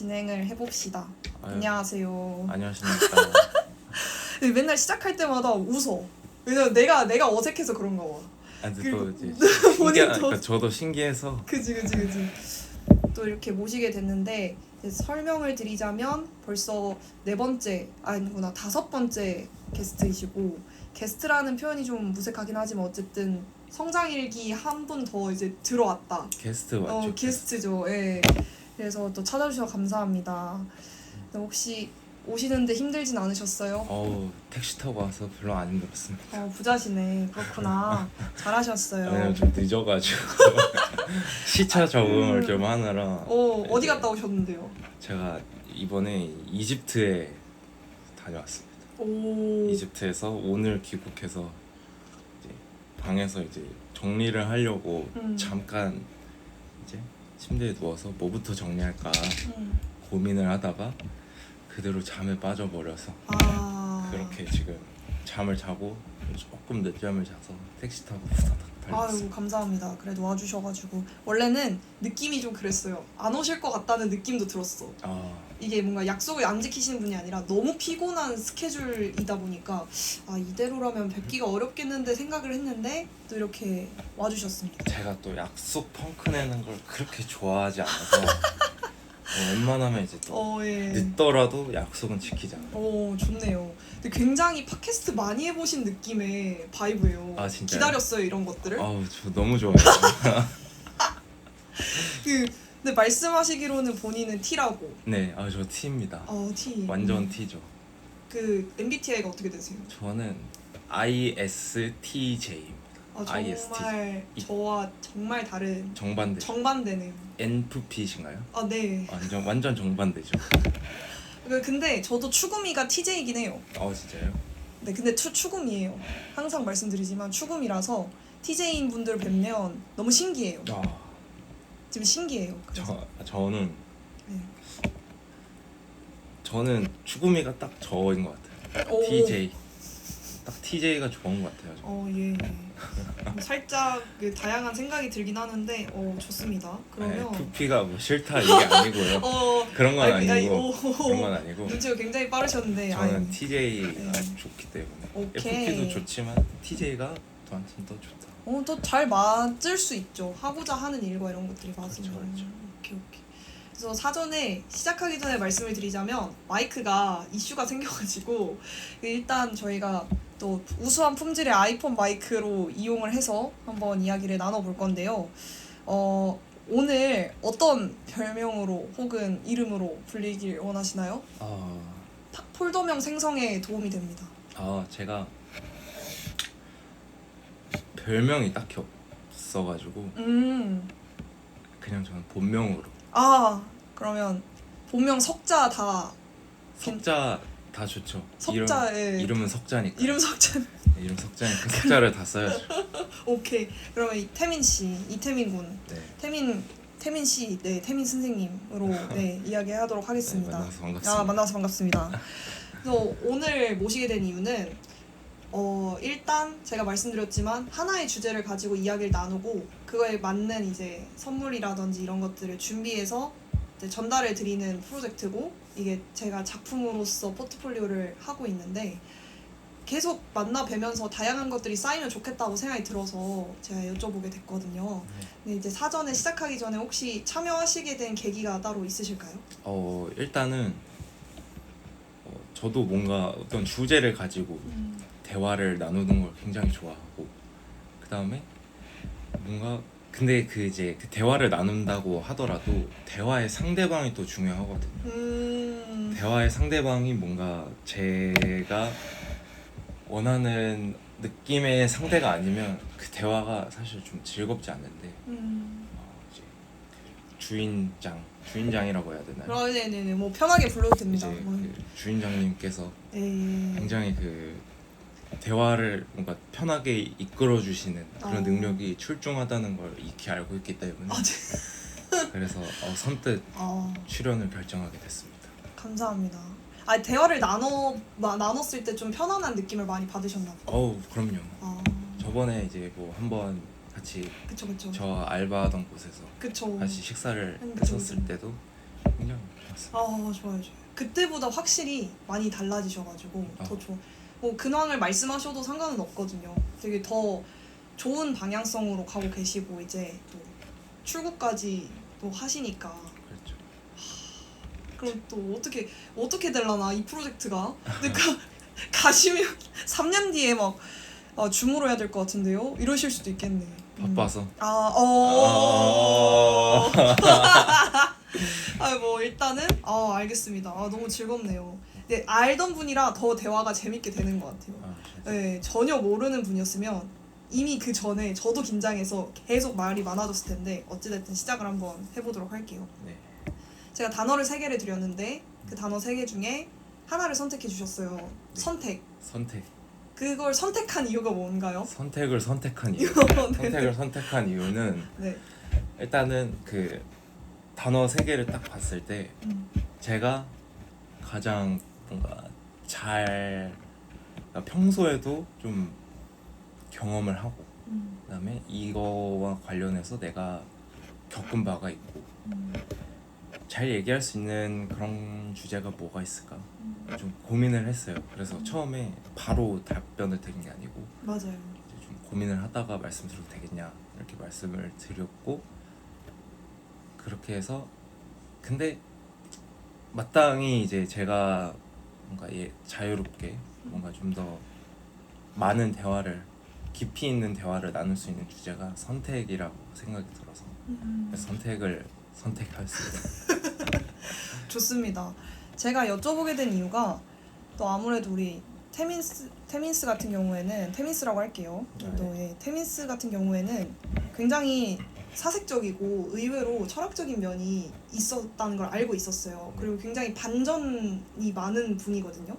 진행을 해봅시다. 아유, 안녕하세요. 안녕하십니까. 맨날 시작할 때마다 웃어. 왜냐면 내가 어색해서 그런가 봐. 근데 그리고 또 이제 본인도- 그러니까 저도 신기해서 그지. 또 이렇게 모시게 됐는데 이제 설명을 드리자면 벌써 4번째 아니구나 5번째 게스트이시고, 게스트라는 표현이 좀 무색하긴 하지만 어쨌든 성장일기 한 분 더 이제 들어왔다. 게스트 맞죠? 게스트죠. 예. 그래서 또 찾아주셔서 감사합니다. 혹시 오시는데 힘들진 않으셨어요? 택시 타고 와서 별로 안 힘들었습니다. 부자시네. 그렇구나. 잘하셨어요. 왜냐면 좀 늦어가지고 시차 적응을 좀 하느라. 어디 이제 갔다 오셨는데요? 제가 이번에 이집트에 다녀왔습니다. 오. 이집트에서 오늘 귀국해서 이제 방에서 이제 정리를 하려고 잠깐 이제 침대에 누워서 뭐부터 정리할까 음. 고민을 하다가 그대로 잠에 빠져버려서 그렇게 지금 잠을 자고 조금 늦잠을 자서 택시 타고 후다닥 아유, 달렸습니다. 감사합니다. 그래도 와주셔가지고. 원래는 느낌이 좀 그랬어요. 안 오실 것 같다는 느낌도 들었어. 이게 뭔가 약속을 안 지키시는 분이 아니라 너무 피곤한 스케줄이다 보니까 이대로라면 뵙기가 어렵겠는데 생각을 했는데 또 이렇게 와주셨습니다. 제가 또 약속 펑크 내는 걸 그렇게 좋아하지 않아서 웬만하면 이제 또 예. 늦더라도 약속은 지키잖아요. 좋네요. 근데 굉장히 팟캐스트 많이 해보신 느낌의 바이브예요. 진짜요? 기다렸어요, 이런 것들을. 저 너무 좋아해요. 근데 말씀하시기로는 본인은 T라고. 네, 저 T입니다. T. 완전 T죠. 그 MBTI가 어떻게 되세요? 저는 ISTJ입니다. 정말 저와 정말 다른 정반대. 정반대네요. NFP신가요? 네. 완전 정반대죠. 근데 저도 추구미가 TJ이긴 해요. 진짜요? 네, 근데 추구미예요. 항상 말씀드리지만 추구미라서 TJ인 분들 뵙면 너무 신기해요. 지금 신기해요. 그래서. 저는 네. 저는 추구미가 딱 저인 것 같아요. TJ. 딱 TJ가 좋은 것 같아요. 예. 살짝 다양한 생각이 들긴 하는데 좋습니다. 그러면 FP가 뭐 싫다 이게 아니고요. 그런 건 아니고. 그런 건 아니고. 눈치가 굉장히 빠르셨는데. 저는 TJ가 네. 좋기 때문에. 오케이. FP도 좋지만 TJ가 저한테는 더 좋다. 또 잘 맞을 수 있죠. 하고자 하는 일과 이런 것들이 맞으면. 그렇죠. 오케이. 그래서 사전에 시작하기 전에 말씀을 드리자면 마이크가 이슈가 생겨가지고 일단 저희가 또 우수한 품질의 아이폰 마이크로 이용을 해서 한번 이야기를 나눠볼 건데요. 오늘 어떤 별명으로 혹은 이름으로 불리길 원하시나요? 폴더명 생성에 도움이 됩니다. 제가 별명이 딱히 없어가지고 그냥 저는 본명으로. 그러면 본명 석자 다 좋죠. 석자에 이름은 석자니까. 이름 석자. 이름 석자니까 석자를 다 써야죠. 오케이. 그러면 태민 씨, 이태민 군, 네. 태민 씨, 태민 선생님으로 이야기하도록 하겠습니다. 만나서 반갑습니다. 만나서 반갑습니다. 그래서 오늘 모시게 된 이유는 일단 제가 말씀드렸지만 하나의 주제를 가지고 이야기를 나누고 그거에 맞는 이제 선물이라든지 이런 것들을 준비해서 이제 전달해 드리는 프로젝트고, 이게 제가 작품으로서 포트폴리오를 하고 있는데 계속 만나 뵈면서 다양한 것들이 쌓이면 좋겠다고 생각이 들어서 제가 여쭤보게 됐거든요. 근데 이제 사전에 시작하기 전에 혹시 참여하시게 된 계기가 따로 있으실까요? 일단은 저도 뭔가 어떤 주제를 가지고 대화를 나누는 걸 굉장히 좋아하고, 그 다음에 뭔가 근데 그 대화를 나눈다고 하더라도 대화의 상대방이 또 중요하거든요. 대화의 상대방이 뭔가 제가 원하는 느낌의 상대가 아니면 그 대화가 사실 좀 즐겁지 않는데 이제 주인장이라고 해야 되나요? 네네네. 뭐 편하게 불러도 됩니다. 이제 그 주인장님께서 네. 굉장히 그 대화를 뭔가 편하게 이끌어 주시는 그런 능력이 출중하다는 걸 익히 알고 있기 때문에 그래서 선뜻 출연을 결정하게 됐습니다. 감사합니다. 대화를 나눴을 때 좀 편안한 느낌을 많이 받으셨나봐요. 그럼요. 저번에 이제 뭐 한번 같이 그쵸. 저 알바하던 곳에서 그쵸. 같이 식사를 그쵸. 했었을 때도 굉장히 좋았어요. 좋아요, 좋아요. 그때보다 확실히 많이 달라지셔가지고 아. 더 좋아. 뭐 근황을 말씀하셔도 상관은 없거든요. 되게 더 좋은 방향성으로 가고 계시고 이제 또 출국까지 또 하시니까. 그렇죠. 그럼 또 어떻게 될라나 이 프로젝트가. 근데 가시면 3년 뒤에 막 줌으로 해야 될 것 같은데요. 이러실 수도 있겠네. 바빠서. 뭐 일단은 알겠습니다. 너무 즐겁네요. 근데 알던 분이라 더 대화가 재밌게 되는 것 같아요. 진짜. 네, 전혀 모르는 분이었으면 이미 그 전에 저도 긴장해서 계속 말이 많아졌을 텐데 어찌됐든 시작을 한번 해보도록 할게요. 네. 제가 단어를 3개를 드렸는데 그 단어 3개 중에 하나를 선택해 주셨어요. 선택. 선택. 그걸 선택한 이유가 뭔가요? 선택을 선택한 이유. 선택을 선택한 이유는 네. 일단은 그 단어 3개를 딱 봤을 때 제가 가장 뭔가 그러니까 평소에도 좀 경험을 하고 그다음에 이거와 관련해서 내가 겪은 바가 있고 잘 얘기할 수 있는 그런 주제가 뭐가 있을까 좀 고민을 했어요. 그래서 처음에 바로 답변을 드린 게 아니고 맞아요. 이제 좀 고민을 하다가 말씀드려도 되겠냐 이렇게 말씀을 드렸고 그렇게 해서 근데 마땅히 이제 제가 뭔가 자유롭게 뭔가 좀 더 많은 대화를 깊이 있는 대화를 나눌 수 있는 주제가 선택이라고 생각이 들어서 그래서 선택을 선택했습니다. 좋습니다. 제가 여쭤보게 된 이유가 또 아무래도 우리 테민스 같은 경우에는 테민스라고 할게요. 또 테민스 같은 경우에는 굉장히 사색적이고 의외로 철학적인 면이 있었다는 걸 알고 있었어요. 그리고 굉장히 반전이 많은 분이거든요.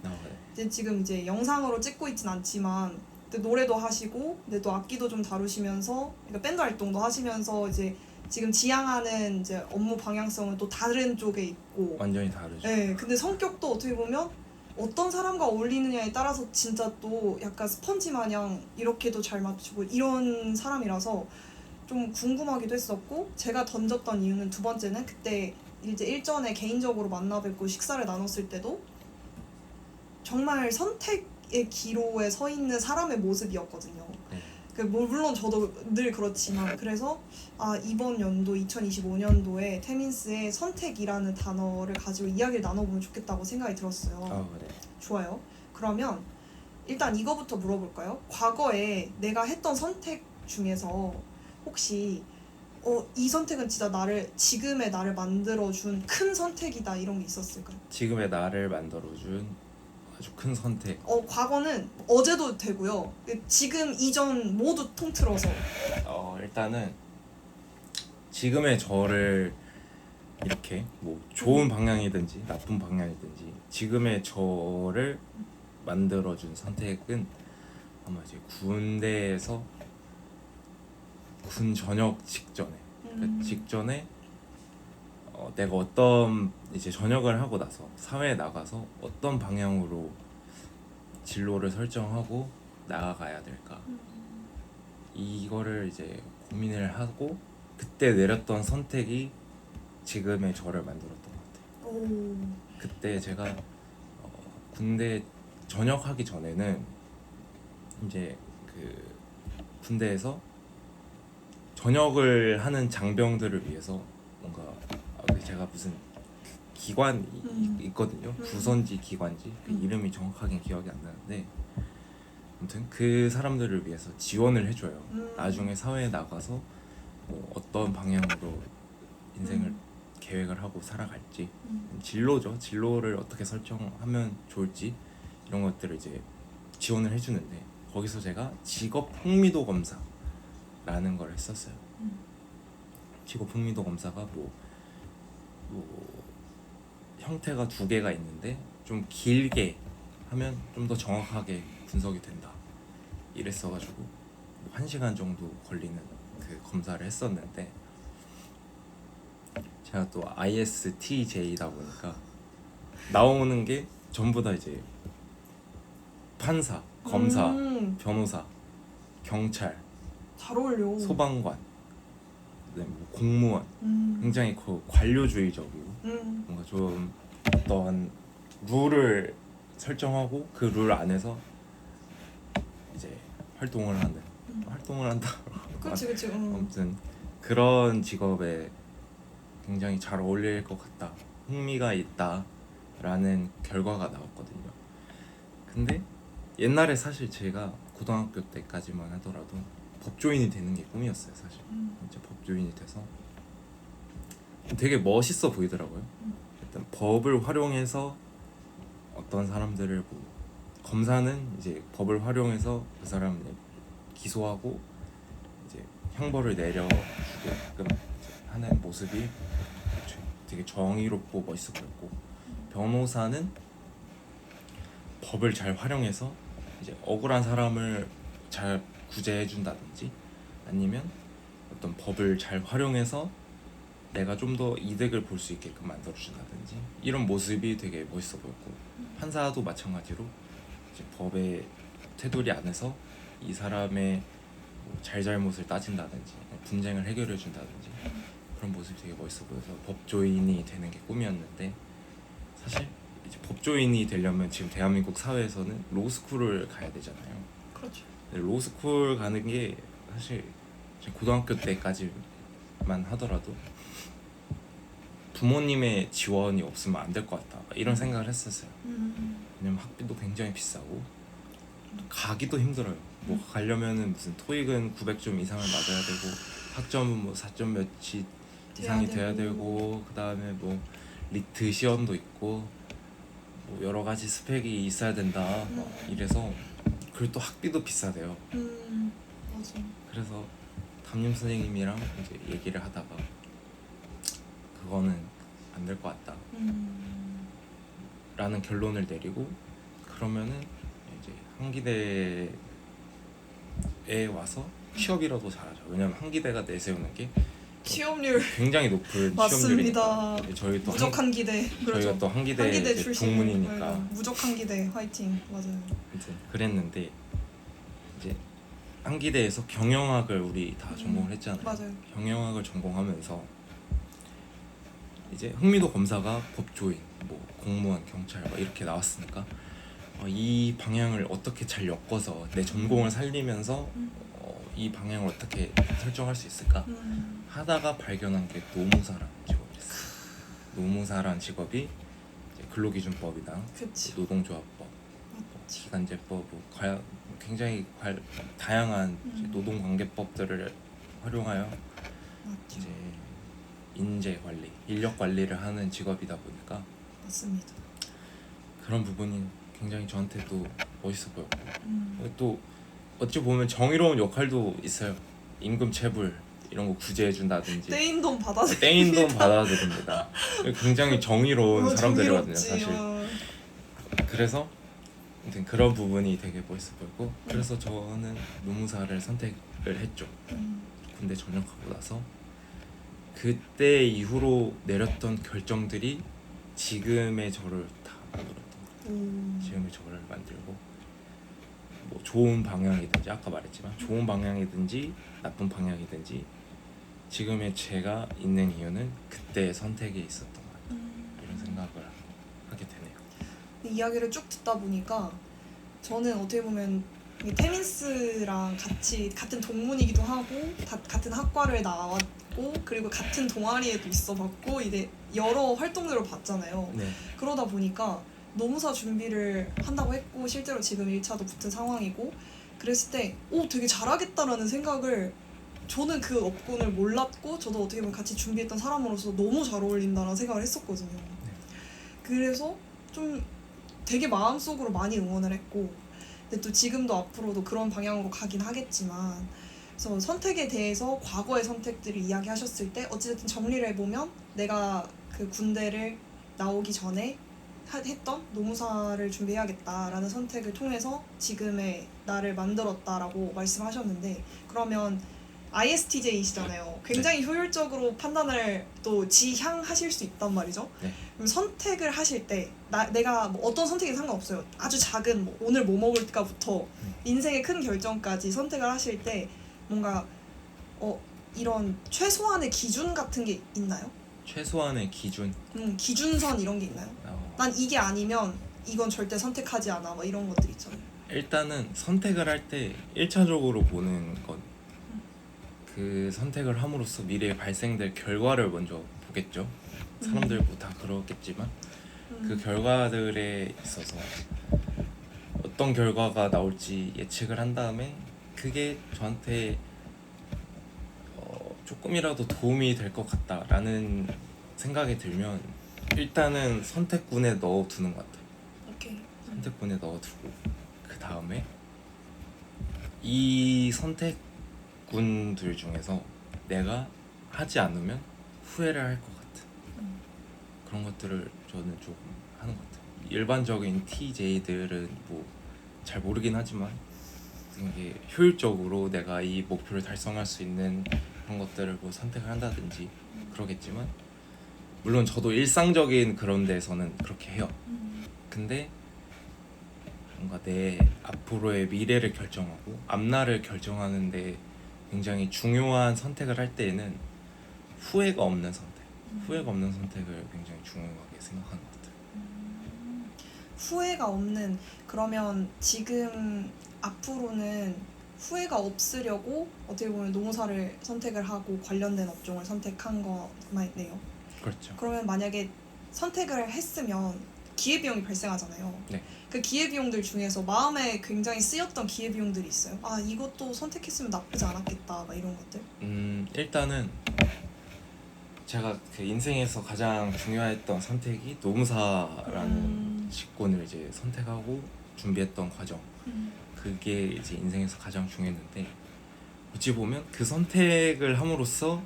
이제 지금 이제 영상으로 찍고 있진 않지만 노래도 하시고 근데 또 악기도 좀 다루시면서 그러니까 밴드 활동도 하시면서 이제 지금 지향하는 이제 업무 방향성은 또 다른 쪽에 있고 완전히 다르죠. 네, 근데 성격도 어떻게 보면 어떤 사람과 어울리느냐에 따라서 진짜 또 약간 스펀지 마냥 이렇게도 잘 맞추고 이런 사람이라서 좀 궁금하기도 했었고 제가 던졌던 이유는 두 번째는 그때 이제 일전에 개인적으로 만나 뵙고 식사를 나눴을 때도 정말 선택의 기로에 서 있는 사람의 모습이었거든요. 물론 저도 늘 그렇지만 그래서 이번 연도 2025년도에 테민스의 선택이라는 단어를 가지고 이야기를 나눠보면 좋겠다고 생각이 들었어요. 네. 좋아요. 그러면 일단 이거부터 물어볼까요? 과거에 내가 했던 선택 중에서 혹시 이 선택은 진짜 지금의 나를 만들어준 큰 선택이다 이런 게 있었을까요? 지금의 나를 만들어준 아주 큰 선택. 과거는 어제도 되고요. 지금 이전 모두 통틀어서. 일단은 지금의 저를 이렇게 뭐 좋은 방향이든지 나쁜 방향이든지 지금의 저를 만들어준 선택은 아마 이제 군대에서 군 전역 직전에 그 직전에 내가 어떤 이제 전역을 하고 나서 사회에 나가서 어떤 방향으로 진로를 설정하고 나아가야 될까 이거를 이제 고민을 하고 그때 내렸던 선택이 지금의 저를 만들었던 것 같아요. 그때 제가 군대 전역하기 전에는 이제 그 군대에서 전역을 하는 장병들을 위해서 뭔가 제가 무슨 기관이 있거든요. 부선지 기관지 그 이름이 정확하게 기억이 안 나는데 아무튼 그 사람들을 위해서 지원을 해줘요. 나중에 사회에 나가서 뭐 어떤 방향으로 인생을 계획을 하고 살아갈지 진로죠. 진로를 어떻게 설정하면 좋을지 이런 것들을 이제 지원을 해주는데 거기서 제가 직업 흥미도 검사라는 걸 했었어요. 직업 흥미도 검사가 뭐 형태가 2개가 있는데 좀 길게 하면 좀 더 정확하게 분석이 된다 이랬어가지고 1시간 정도 걸리는 그 검사를 했었는데 제가 또 ISTJ다 보니까 나오는 게 전부 다 이제 판사, 검사, 변호사, 경찰, 잘 어울려. 소방관 그다음에 뭐 공무원 굉장히 그 관료주의적이고 뭔가 좀 어떤 룰을 설정하고 그 룰 안에서 이제 활동을 한다. 그치. 아무튼 그런 직업에 굉장히 잘 어울릴 것 같다, 흥미가 있다라는 결과가 나왔거든요. 근데 옛날에 사실 제가 고등학교 때까지만 하더라도 법조인이 되는 게 꿈이었어요. 사실 진짜 법조인이 돼서 되게 멋있어 보이더라고요. 일단 법을 활용해서 어떤 사람들을 뭐 검사는 이제 법을 활용해서 그 사람을 기소하고 이제 형벌을 내려주게끔 하는 모습이 되게 정의롭고 멋있어 보였고, 변호사는 법을 잘 활용해서 이제 억울한 사람을 잘 구제해 준다든지 아니면 어떤 법을 잘 활용해서 내가 좀 더 이득을 볼 수 있게끔 만들어 준다든지 이런 모습이 되게 멋있어 보였고, 판사도 마찬가지로 이제 법의 테두리 안에서 이 사람의 뭐 잘잘못을 따진다든지 분쟁을 해결해 준다든지 그런 모습이 되게 멋있어 보여서 법조인이 되는 게 꿈이었는데, 사실 이제 법조인이 되려면 지금 대한민국 사회에서는 로스쿨을 가야 되잖아요. 그렇죠. 근데 로스쿨 가는 게 사실 고등학교 때까지만 하더라도 부모님의 지원이 없으면 안 될 것 같다 이런 생각을 했었어요. 왜냐면 학비도 굉장히 비싸고 가기도 힘들어요. 뭐 가려면은 무슨 토익은 900점 이상을 맞아야 되고 학점은 뭐 4점 몇이 이상이 돼야 되고 그 다음에 뭐 리트 시험도 있고 뭐 여러 가지 스펙이 있어야 된다 막 이래서, 그리고 또 학비도 비싸대요. 맞아. 그래서 담임 선생님이랑 이제 얘기를 하다가 그거는 안 될 것 같다 라는 결론을 내리고, 그러면은 이제 한기대에 와서 취업이라도 잘하죠. 왜냐면 한기대가 내세우는 게 취업률 굉장히 높은 맞습니다. 취업률이니까. 저희 또 무적한 기대. 저희가 또 한기대 이제 출신 동문이니까 무적한 기대 화이팅. 맞아요. 아무튼 그랬는데 이제 한기대에서 경영학을 우리 다 전공을 했잖아요. 맞아요. 경영학을 전공하면서 이제 흥미도 검사가 법조인, 뭐 공무원, 경찰 막 이렇게 나왔으니까 이 방향을 어떻게 잘 엮어서 내 전공을 살리면서 이 방향을 어떻게 설정할 수 있을까 하다가 발견한 게 노무사라는 직업이었어요. 노무사라는 직업이 이제 근로기준법이나 그치. 노동조합법, 맞지. 기간제법, 굉장히 다양한 이제 노동관계법들을 활용하여 맞죠. 이제 인재 관리, 인력 관리를 하는 직업이다 보니까 맞습니다. 그런 부분이 굉장히 저한테도 멋있어 보였고, 또 어찌 보면 정의로운 역할도 있어요. 임금 체불 이런 거 구제해 준다든지 떼인 돈 받아. 떼인 돈 받아들입니다. 굉장히 정의로운 사람들이거든요, 정의롭지. 사실. 그래서 아무튼 그런 부분이 되게 멋있어 보였고, 그래서 저는 노무사를 선택을 했죠. 군대 전역하고 나서 그때 이후로 내렸던 결정들이 지금의 저를 다 만들었던 거예요. 지금의 저를 만들고, 뭐 좋은 방향이든지 아까 말했지만 좋은 방향이든지 나쁜 방향이든지 지금의 제가 있는 이유는 그때의 선택에 있었던 것 같아요. 이런 생각을 하게 되네요. 이야기를 쭉 듣다 보니까 저는 어떻게 보면 태민스랑 같은 동문이기도 하고 같은 학과를 나왔고 그리고 같은 동아리에도 있어봤고 이제 여러 활동들을 봤잖아요. 네. 그러다 보니까 노무사 준비를 한다고 했고 실제로 지금 1차도 붙은 상황이고 그랬을 때 되게 잘하겠다라는 생각을, 저는 그 업군을 몰랐고 저도 어떻게 보면 같이 준비했던 사람으로서 너무 잘 어울린다라는 생각을 했었거든요. 그래서 좀 되게 마음속으로 많이 응원을 했고, 근데 또 지금도 앞으로도 그런 방향으로 가긴 하겠지만, 그래서 선택에 대해서 과거의 선택들을 이야기하셨을 때 어찌됐든 정리를 해보면 내가 그 군대를 나오기 전에 했던 노무사를 준비해야겠다라는 선택을 통해서 지금의 나를 만들었다라고 말씀하셨는데, 그러면 ISTJ이시잖아요. 굉장히 효율적으로 판단을 또 지향하실 수 있단 말이죠. 네. 그럼 선택을 하실 때 내가 뭐 어떤 선택이 상관없어요. 아주 작은 뭐 오늘 뭐 먹을까부터 인생의 큰 결정까지 선택을 하실 때 뭔가 이런 최소한의 기준 같은 게 있나요? 최소한의 기준. 기준선 이런 게 있나요? 난 이게 아니면 이건 절대 선택하지 않아. 막 이런 것들 있잖아요. 일단은 선택을 할 때 1차적으로 보는 건 그 선택을 함으로써 미래에 발생될 결과를 먼저 보겠죠. 사람들도 다 그렇겠지만 그 결과들에 있어서 어떤 결과가 나올지 예측을 한 다음에 그게 저한테 조금이라도 도움이 될 것 같다라는 생각이 들면 일단은 선택군에 넣어두는 것 같아요. 오케이. 선택군에 넣어두고 그 다음에 이 선택군들 중에서 내가 하지 않으면 후회를 할 것 같은 그런 것들을 저는 조금 하는 것 같아요. 일반적인 TJ들은 뭐 잘 모르긴 하지만 이게 효율적으로 내가 이 목표를 달성할 수 있는 그런 것들을 뭐 선택을 한다든지 그러겠지만 물론 저도 일상적인 그런 데서는 그렇게 해요. 근데 뭔가 내 앞으로의 미래를 결정하고 앞날을 결정하는데 굉장히 중요한 선택을 할 때에는 후회가 없는 선택, 후회가 없는 선택을 굉장히 중요하게 생각하는 것 같아요. 후회가 없는, 그러면 지금 앞으로는 후회가 없으려고 어떻게 보면 노무사를 선택을 하고 관련된 업종을 선택한 거네요. 그렇죠. 그러면 만약에 선택을 했으면 기회비용이 발생하잖아요. 네. 그 기회비용들 중에서 마음에 굉장히 쓰였던 기회비용들이 있어요. 아, 이것도 선택했으면 나쁘지 않았겠다, 막 이런 것들. 일단은 제가 그 인생에서 가장 중요했던 선택이 노무사라는 직군을 이제 선택하고 준비했던 과정. 그게 이제 인생에서 가장 중요했는데 어찌 보면 그 선택을 함으로써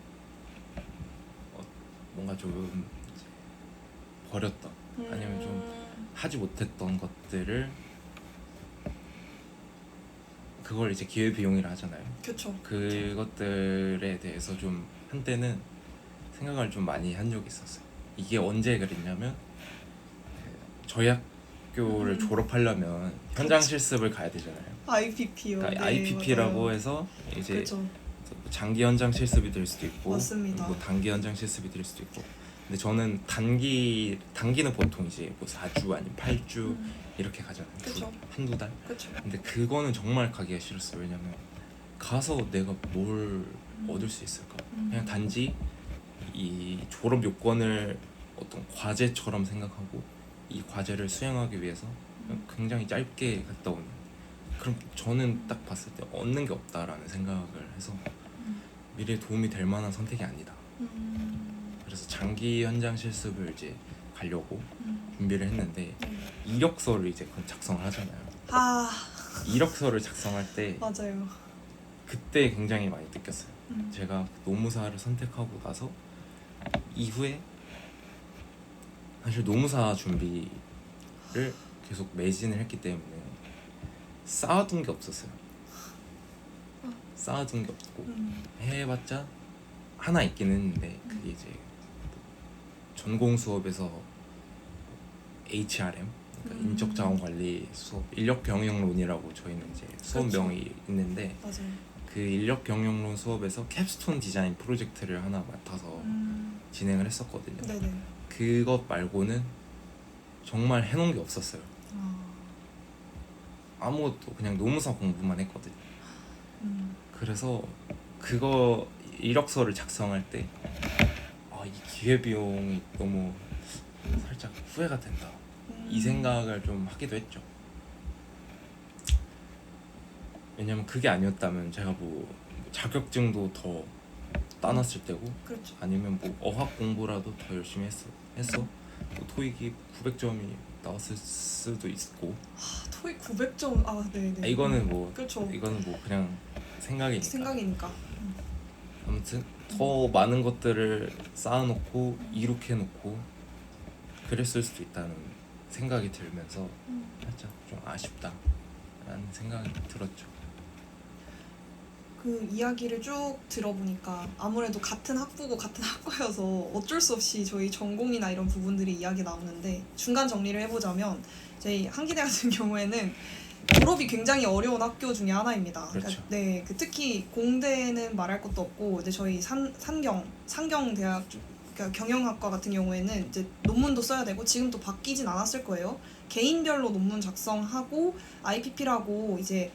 뭔가 좀 이제 버렸던 아니면 좀 하지 못했던 것들을 그걸 이제 기회비용이라 하잖아요. 그렇죠. 그것들에 대해서 좀 한때는 생각을 좀 많이 한 적이 있었어요. 이게 언제 그랬냐면 저희 학교를 졸업하려면 현장 실습을 가야 되잖아요. IPP요. 그러니까 네, IPP라고 맞아요. 해서 이제 그렇죠. 장기 현장 실습이 될 수도 있고 맞습니다. 뭐 단기 현장 실습이 될 수도 있고 근데 저는 단기는 보통 이제 뭐 4주 아니면 8주 이렇게 가잖아요. 그쵸. 한두 달. 그렇죠. 근데 그거는 정말 가기가 싫었어요. 왜냐면 가서 내가 뭘 얻을 수 있을까? 그냥 단지 이 졸업 요건을 어떤 과제처럼 생각하고 이 과제를 수행하기 위해서 굉장히 짧게 갔다 오는. 그럼 저는 딱 봤을 때 얻는 게 없다라는 생각을 해서 미래에 도움이 될 만한 선택이 아니다. 그래서 장기 현장 실습을 이제 가려고 준비를 했는데 이력서를 이제 작성을 하잖아요. 아, 이력서를 작성할 때 맞아요. 그때 굉장히 많이 느꼈어요. 제가 노무사를 선택하고 나서 이후에 사실 노무사 준비를 계속 매진을 했기 때문에 쌓아둔 게 없었어요. 쌓아둔 게 없고 해봤자 하나 있긴 했는데 그게 이제 전공 수업에서 HRM 그러니까 인적자원관리 수업 인력경영론이라고 저희는 이제 수업명이 있는데 맞아요. 그 인력경영론 수업에서 캡스톤 디자인 프로젝트를 하나 맡아서 진행을 했었거든요. 네네. 그것 말고는 정말 해놓은 게 없었어요. 아무것도 그냥 노무사 공부만 했거든요. 그래서 그거 이력서를 작성할 때 이 기회비용이 너무 살짝 후회가 된다. 이 생각을 좀 하기도 했죠. 왜냐면 그게 아니었다면 제가 뭐 자격증도 더 따놨을 때고 그렇죠. 아니면 뭐 어학 공부라도 더 열심히 했어. 뭐 토익이 900점이 나왔을 수도 있고. 토익 900점. 아, 네네. 이거는 뭐 그렇죠. 이거는 뭐 그냥 생각이니까. 아무튼 더 많은 것들을 쌓아놓고 이룩해놓고 그랬을 수도 있다는 생각이 들면서 살짝 좀 아쉽다라는 생각이 들었죠. 그 이야기를 쭉 들어보니까 아무래도 같은 학부고 같은 학과여서 어쩔 수 없이 저희 전공이나 이런 부분들이 이야기 나오는데 중간 정리를 해보자면 저희 한기대 같은 경우에는 졸업이 굉장히 어려운 학교 중에 하나입니다. 그렇죠. 네, 그 특히 공대는 말할 것도 없고, 근데 저희 상경대학 그러니까 경영학과 같은 경우에는 이제 논문도 써야 되고 지금 또 바뀌진 않았을 거예요. 개인별로 논문 작성하고 IPP라고 이제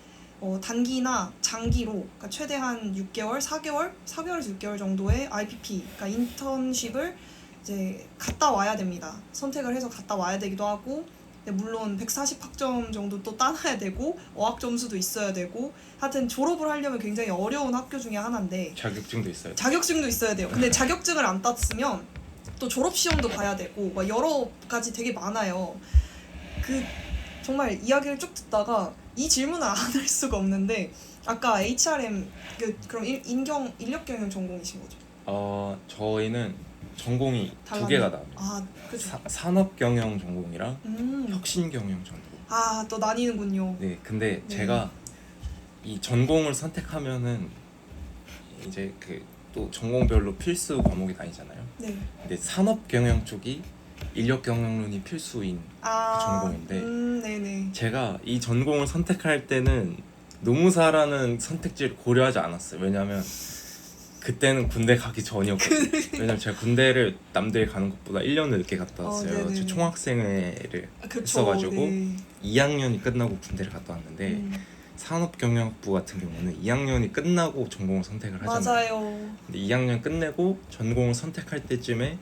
단기나 장기로 그러니까 최대한 6개월, 4개월에서 6개월 정도의 IPP, 그러니까 인턴십을 이제 갔다 와야 됩니다. 선택을 해서 갔다 와야 되기도 하고, 물론 140학점 정도 또 따놔야 되고 어학 점수도 있어야 되고 하여튼 졸업을 하려면 굉장히 어려운 학교 중에 하나인데 자격증도 있어요. 자격증도 있어야 돼요. 근데 자격증을 안 땄으면 또 졸업 시험도 봐야 되고 막 여러 가지 되게 많아요. 그 정말 이야기를 쭉 듣다가 이 질문을 안 할 수가 없는데 아까 HRM 그럼 인력 경영 전공이신 거죠? 저희는 전공이 두 달랐네. 개가 나와요. 아, 그죠. 산업 경영 전공이랑 혁신 경영 전공. 아, 또 나뉘는군요. 네, 근데 네. 제가 이 전공을 선택하면은 이제 그 또 전공별로 필수 과목이 다니잖아요. 네. 근데 산업 경영 쪽이 인력 경영론이 필수인 전공인데 네네. 제가 이 전공을 선택할 때는 노무사라는 선택지를 고려하지 않았어요. 왜냐면 그때는 군대 가기 전이었거든요. 왜냐면 제가 군대를 남들이 가는 것보다 1년 늦게 갔다 왔어요. 네네네. 저 총학생회를 그쵸, 했어가지고 네. 2학년이 끝나고 군대를 갔다 왔는데 산업경영학부 같은 경우는 2학년이 끝나고 전공을 선택을 하잖아요. 맞아요. 근데 2학년 끝내고 전공을 선택할 때쯤에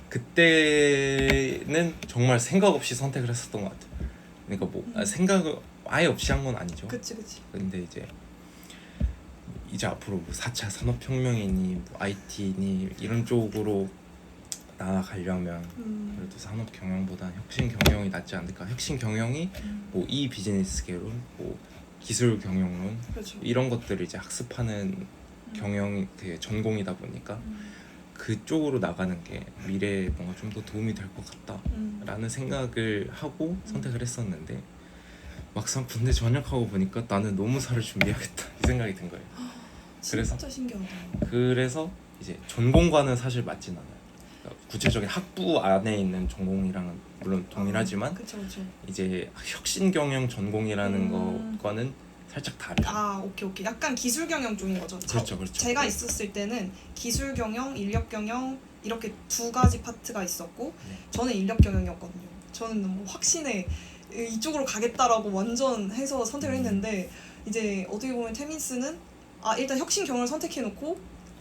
그때는 정말 생각 없이 선택을 했었던 것 같아요. 그러니까 뭐 생각을 아예 없이 한 건 아니죠. 그치. 근데 이제 앞으로 뭐 4차 산업혁명이니 뭐 IT니 이런 쪽으로 나아가려면 그래도 산업경영보다 혁신경영이 낫지 않을까. 혁신경영이 뭐 이 비즈니스계론, 뭐 기술경영론 그렇죠. 이런 것들을 이제 학습하는 경영 그 전공이다 보니까 그쪽으로 나가는 게 미래에 뭔가 좀 더 도움이 될 것 같다라는 생각을 하고 선택을 했었는데 막상 군대 전역하고 보니까 나는 노무사를 준비하겠다 이 생각이 든 거예요. 그래서 진짜 신기하다. 그래서 이제 전공과는 사실 맞진 않아요. 그러니까 구체적인 학부 안에 있는 전공이랑은 물론 동일하지만 그쵸. 이제 혁신경영 전공이라는 것과는 살짝 다르죠. 아, 오케이. 약간 기술 경영 쪽인 거죠. 그렇죠. 제가 있었을 때는 기술 경영, 인력 경영 이렇게 두 가지 파트가 있었고 네. 저는 인력 경영이었거든요. 저는 뭐 확신에 이쪽으로 가겠다라고 완전 해서 선택을 했는데 이제 어떻게 보면 태민스는 일단 혁신 경영을 선택해놓고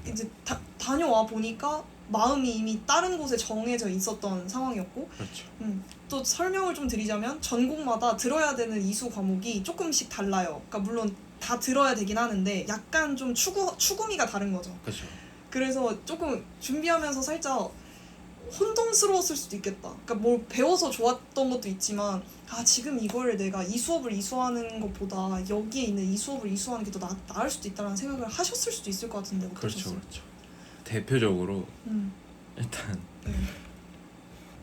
이제 다녀와 보니까 마음이 이미 다른 곳에 정해져 있었던 상황이었고 그렇죠. 또 설명을 좀 드리자면 전공마다 들어야 되는 이수 과목이 조금씩 달라요. 그러니까 물론 다 들어야 되긴 하는데 약간 좀 추구미가 다른 거죠. 그렇죠. 그래서 조금 준비하면서 살짝 혼동스러웠을 수도 있겠다. 그러니까 뭘 배워서 좋았던 것도 있지만 지금 이걸 내가 이 수업을 이수하는 것보다 여기에 있는 이 수업을 이수하는 게 더 나을 수도 있다는 생각을 하셨을 수도 있을 것 같은데 어떠셨어요? 그렇죠. 대표적으로 일단 네.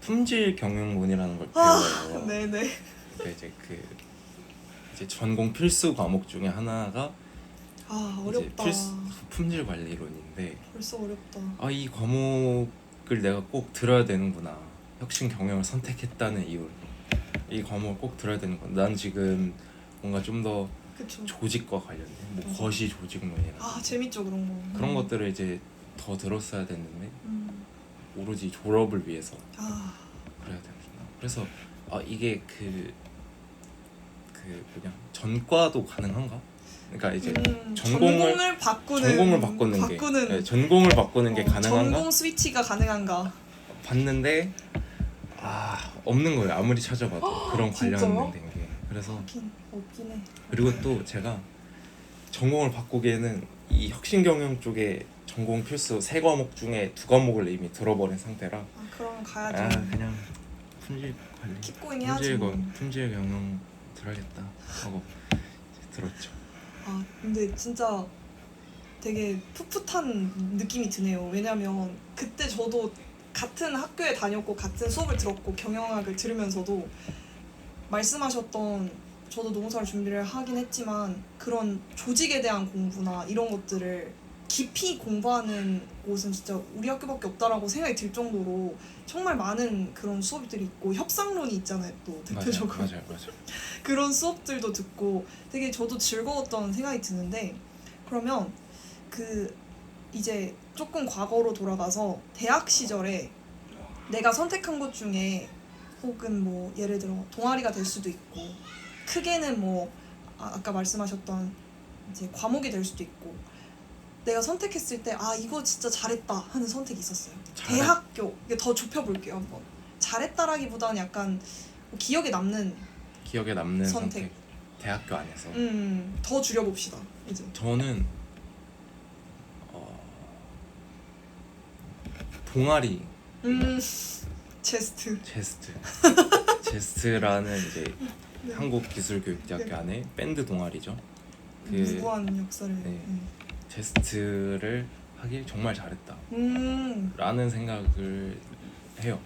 품질 경영론이라는 걸 배워요. 네네. 그러니까 이제 전공 필수 과목 중에 하나가 어렵다. 이제 품질 관리론인데 벌써 어렵다. 이 과목을 내가 꼭 들어야 되는구나. 혁신 경영을 선택했다는 이유로 이 과목을 꼭 들어야 되는 건. 난 지금 뭔가 좀 더 그쵸. 조직과 관련된 뭐 거시 조직론이나 재밌죠 그런 거. 그런 것들을 이제 더 들었어야 됐는데 오로지 졸업을 위해서 그래야 되는구나. 그래서 이게 그 그냥 전과도 가능한가? 그러니까 이제 전공을 바꾸는 게 전공을 바꾸는 게 가능한가? 전공 스위치가 가능한가? 봤는데 없는 거예요. 아무리 찾아봐도 그런 관련된 게. 그래서 없긴 해. 그리고 또 제가 전공을 바꾸기에는 이 혁신경영 쪽에 전공 필수 3과목 중에 2과목을 이미 들어버린 상태라 그럼 가야죠. 그냥 품질 관리 킵고잉 해야지. 품질 경영 들어야겠다 하고 이제 들었죠. 근데 진짜 되게 풋풋한 느낌이 드네요. 왜냐면 그때 저도 같은 학교에 다녔고 같은 수업을 들었고 경영학을 들으면서도 말씀하셨던 저도 노무사를 준비를 하긴 했지만 그런 조직에 대한 공부나 이런 것들을 깊이 공부하는 곳은 진짜 우리 학교밖에 없다라고 생각이 들 정도로 정말 많은 그런 수업들이 있고 협상론이 있잖아요. 또 대표적으로 맞아요. 그런 수업들도 듣고 되게 저도 즐거웠던 생각이 드는데, 그러면 그 이제 조금 과거로 돌아가서 대학 시절에 내가 선택한 것 중에 혹은 뭐 예를 들어 동아리가 될 수도 있고 크게는 뭐 아까 말씀하셨던 이제 과목이 될 수도 있고 내가 선택했을 때 아 이거 진짜 잘했다 하는 선택이 있었어요. 대학교 이게 더 좁혀볼게요 한번. 잘했다라기보다는 약간 기억에 남는 선택. 대학교 안에서 더 줄여봅시다 이제. 저는 동아리 제스트. 제스트라는 이제 네. 한국기술교육대학교 네. 안에 밴드 동아리죠. 무고한 역사를. 네. 제스트를 하길 정말 잘했다 음 라는 생각을 해요.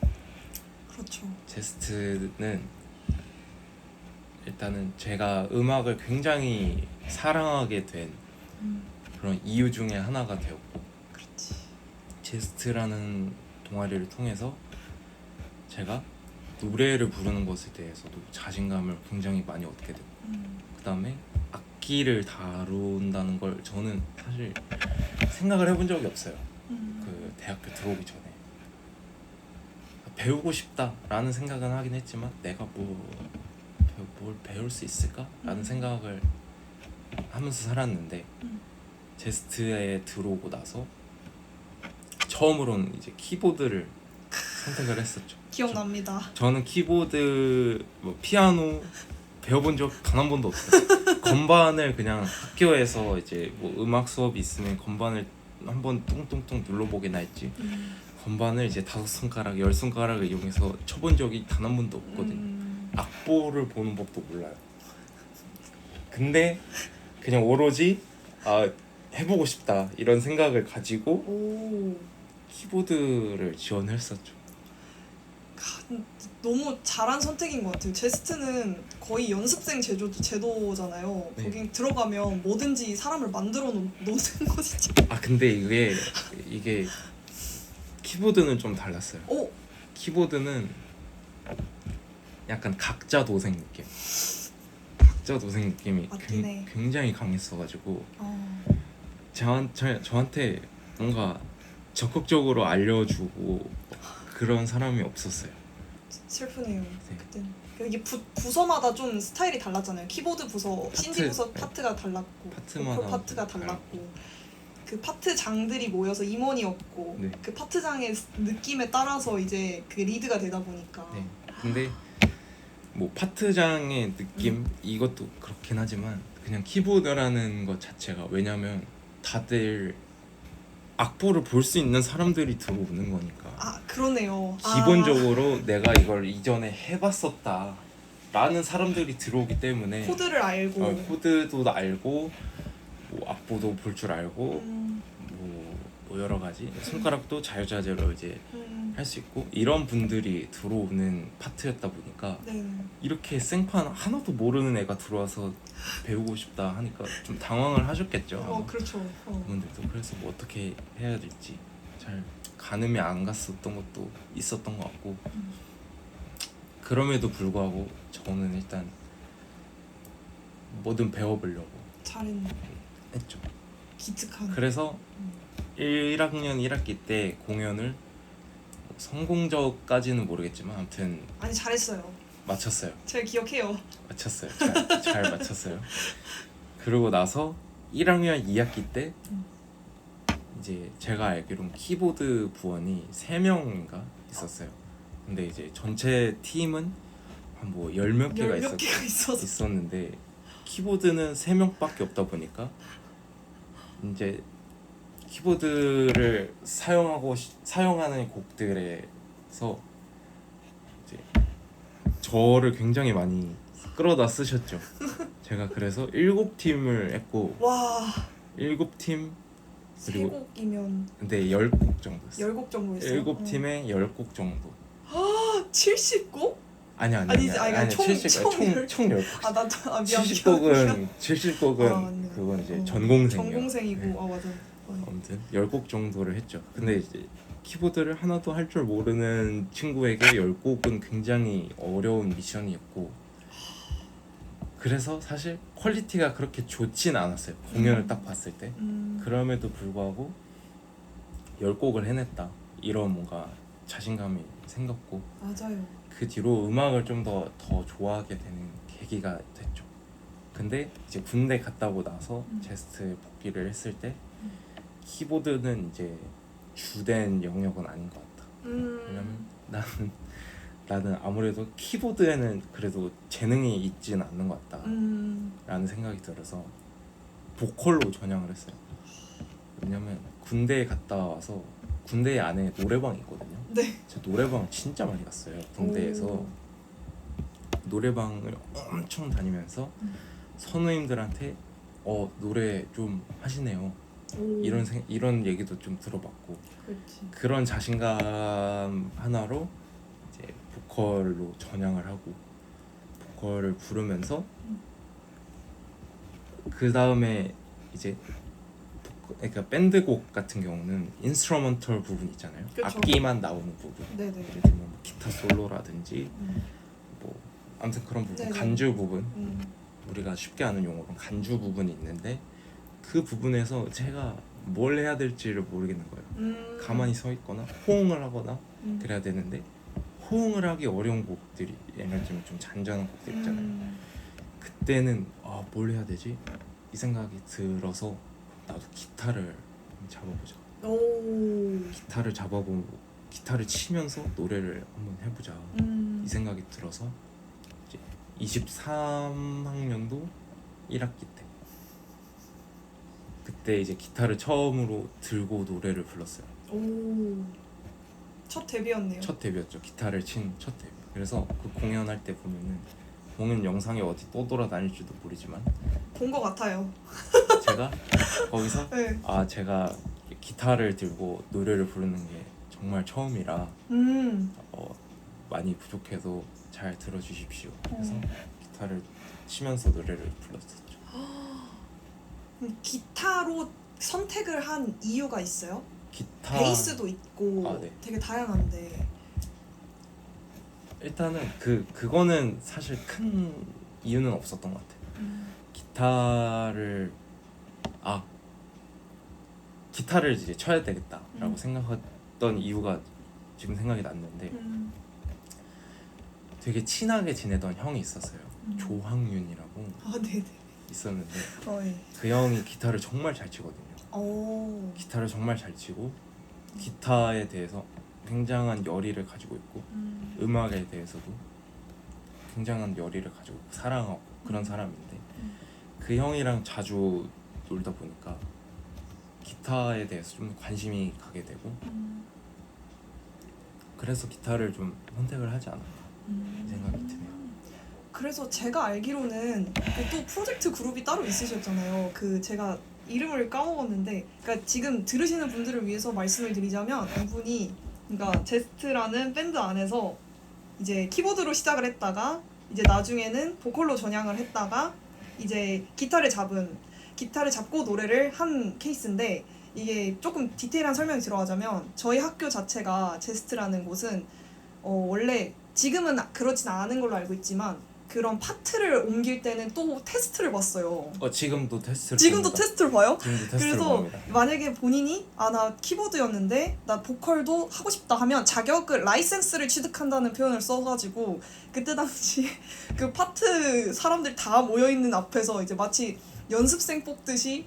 그렇죠. 제스트는 일단은 제가 음악을 굉장히 사랑하게 된 음 그런 이유 중에 하나가 되었고, 그렇지. 제스트라는 동아리를 통해서 제가 노래를 부르는 것에 대해서도 자신감을 굉장히 많이 얻게 됐고, 그 다음에 악기를 다룬다는 걸 저는 사실 생각을 해본 적이 없어요. 그 대학교 들어오기 전에 배우고 싶다라는 생각은 하긴 했지만 내가 뭘 배울 수 있을까라는 생각을 하면서 살았는데, 제스트에 들어오고 나서 처음으로는 이제 키보드를 선택을 했었죠. 기억납니다. 저는 키보드, 뭐 피아노 배워본 적 단 한 번도 없어요. 건반을 그냥 학교에서 이제 뭐 음악 수업이 있으면 건반을 한번 뚱뚱뚱 눌러보긴 했지, 건반을 이제 5손가락, 10손가락을 이용해서 쳐본 적이 단 한 번도 없거든요. 악보를 보는 법도 몰라요. 근데 그냥 오로지 해보고 싶다 이런 생각을 가지고 오 키보드를 지원했었죠. 너무 잘한 선택인 것 같아요. 제스트는 거의 연습생 제도잖아요. 네. 거기 들어가면 뭐든지 사람을 만들어 놓는 곳이죠. 근데 이게 키보드는 좀 달랐어요. 오 키보드는 약간 각자 도생 느낌이 맞긴 해. 굉장히 강했어가지고 어. 저한테 뭔가 적극적으로 알려주고 그런 사람이 없었어요. 슬프네요. 네. 그때는 이게 부서마다 좀 스타일이 달랐잖아요. 키보드 부서, 신디 부서 네. 파트가 달랐고, 파트마다 보컬 파트가 달랐고, 그 파트장들이 모여서 임원이었고, 네. 그 파트장의 느낌에 따라서 이제 그게 리드가 되다 보니까. 네. 근데 뭐 파트장의 느낌 이것도 그렇긴 하지만 그냥 키보드라는 것 자체가, 왜냐면 다들 악보를 볼 수 있는 사람들이 들어오는 거니까. 그러네요. 기본적으로 내가 이걸 이전에 해봤었다 라는 사람들이 들어오기 때문에 코드를 알고. 코드도 알고 뭐 악보도 볼 줄 알고 음, 뭐 여러 가지 손가락도 자유자재로 이제 할 수 있고 이런 분들이 들어오는 파트였다 보니까 네. 이렇게 생판 하나도 모르는 애가 들어와서 배우고 싶다 하니까 좀 당황을 하셨겠죠. 그렇죠. 그분들도. 그래서 뭐 어떻게 해야 될지 잘 가늠이 안 갔었던 것도 있었던 것 같고, 그럼에도 불구하고 저는 일단 뭐든 배워보려고 잘했네. 했죠. 기특한. 그래서 1학년 1학기 때 공연을 성공적까지는 모르겠지만 아무튼 아니 잘했어요. 마쳤어요. 제가 기억해요. 잘 마쳤어요. 그러고 나서 1학년 2학기 때 이제 제가 알기로는 키보드 부원이 3명인가 있었어요. 근데 이제 전체 팀은 한 뭐 10몇 개가 몇 개가 있어서. 있었는데 키보드는 3명밖에 없다 보니까 이제 키보드를 사용하는 곡들에서 이제 저를 굉장히 많이 끌어다 쓰셨죠. 제가 그래서 7팀을 했고, 와 7팀 그리고 3곡이면 근데 10곡 정도 했어요. 10곡 정도 했어요. 7팀에 10곡 정도. 70곡? 아니 총 70곡 총 10곡. 미안. 70곡은 맞네. 그건 이제 전공생이에요. 전공생이고 네. 맞아. 아무튼 10곡 정도를 했죠. 근데 이제 키보드를 하나도 할 줄 모르는 친구에게 10곡은 굉장히 어려운 미션이었고, 그래서 사실 퀄리티가 그렇게 좋진 않았어요. 공연을 딱 봤을 때. 그럼에도 불구하고 10곡을 해냈다, 이런 뭔가 자신감이 생겼고, 맞아요. 그 뒤로 음악을 좀 더 좋아하게 되는 계기가 됐죠. 근데 이제 군대 갔다 오고 나서 제스트 복귀를 했을 때 키보드는 이제 주된 영역은 아닌 것 같다. 왜냐면 나는 아무래도 키보드에는 그래도 재능이 있진 않는 것 같다라는 생각이 들어서 보컬로 전향을 했어요. 왜냐면 군대에 갔다 와서 군대 안에 노래방이 있거든요. 네. 제가 노래방 진짜 많이 갔어요. 군대에서 오. 노래방을 엄청 다니면서 선우님들한테 노래 좀 하시네요, 오. 이런 얘기도 좀 들어봤고, 그렇지. 그런 자신감 하나로 이제 보컬로 전향을 하고 보컬을 부르면서 그 다음에 이제 그러니까 밴드곡 같은 경우는 인스트루먼털 부분 있잖아요. 그쵸. 악기만 나오는 부분. 네네. 예를 들면 뭐 기타 솔로라든지 뭐 아무튼 그런 부분, 네네. 간주 부분, 우리가 쉽게 아는 용어로 간주 부분이 있는데, 그 부분에서 제가 뭘 해야 될지를 모르겠는 거예요. 가만히 서 있거나 호응을 하거나 그래야 되는데, 호응을 하기 어려운 곡들이, 예를 들면 좀 잔잔한 곡들 있잖아요. 그때는 뭘 해야 되지? 이 생각이 들어서 나도 기타를 잡아보자. 오. 기타를 잡아보고 기타를 치면서 노래를 한번 해보자, 이 생각이 들어서 이제 23학년도 1학기 때 그때 이제 기타를 처음으로 들고 노래를 불렀어요. 오. 첫 데뷔였네요. 첫 데뷔였죠. 기타를 친 첫 데뷔. 그래서 그 공연할 때 보면은 공연 영상이 어디 떠돌아다닐지도 모르지만 본 것 같아요. 제가 거기서 네. 제가 기타를 들고 노래를 부르는 게 정말 처음이라 많이 부족해도 잘 들어주십시오. 그래서 기타를 치면서 노래를 불렀었죠. 기타로 선택을 한 이유가 있어요? 기타 베이스도 있고 네. 되게 다양한데. 일단은 그거는 사실 큰 이유는 없었던 것 같아요. 기타를 이제 쳐야 되겠다라고 생각했던 이유가 지금 생각이 났는데, 되게 친하게 지내던 형이 있었어요. 조항윤이라고 네네. 있었는데, 예. 그 형이 기타를 정말 잘 치거든요. 오. 기타를 정말 잘 치고 기타에 대해서 굉장한 열의를 가지고 있고, 음악에 대해서도 굉장한 열의를 가지고 있고 사랑하고 그런 사람인데, 그 형이랑 자주 놀다 보니까 기타에 대해서 좀 관심이 가게 되고, 그래서 기타를 좀 선택을 하지 않았나 이 생각이 드네요. 그래서 제가 알기로는 또 프로젝트 그룹이 따로 있으셨잖아요. 제가 이름을 까먹었는데, 그러니까 지금 들으시는 분들을 위해서 말씀을 드리자면, 이분이 그러니까 제스트라는 밴드 안에서 이제 키보드로 시작을 했다가 이제 나중에는 보컬로 전향을 했다가 이제 기타를 잡고 노래를 한 케이스인데, 이게 조금 디테일한 설명이 들어가자면, 저희 학교 자체가 제스트라는 곳은 원래 지금은 그렇진 않은 걸로 알고 있지만 그런 파트를 옮길 때는 또 테스트를 봤어요. 지금도 테스트를 지금도 봅니다. 테스트를 봐요? 지금도 테스트를 그래서 봅니다. 만약에 본인이 나 키보드였는데 나 보컬도 하고 싶다 하면 라이센스를 취득한다는 표현을 써가지고, 그때 당시 그 파트 사람들 다 모여있는 앞에서 이제 마치 연습생 뽑듯이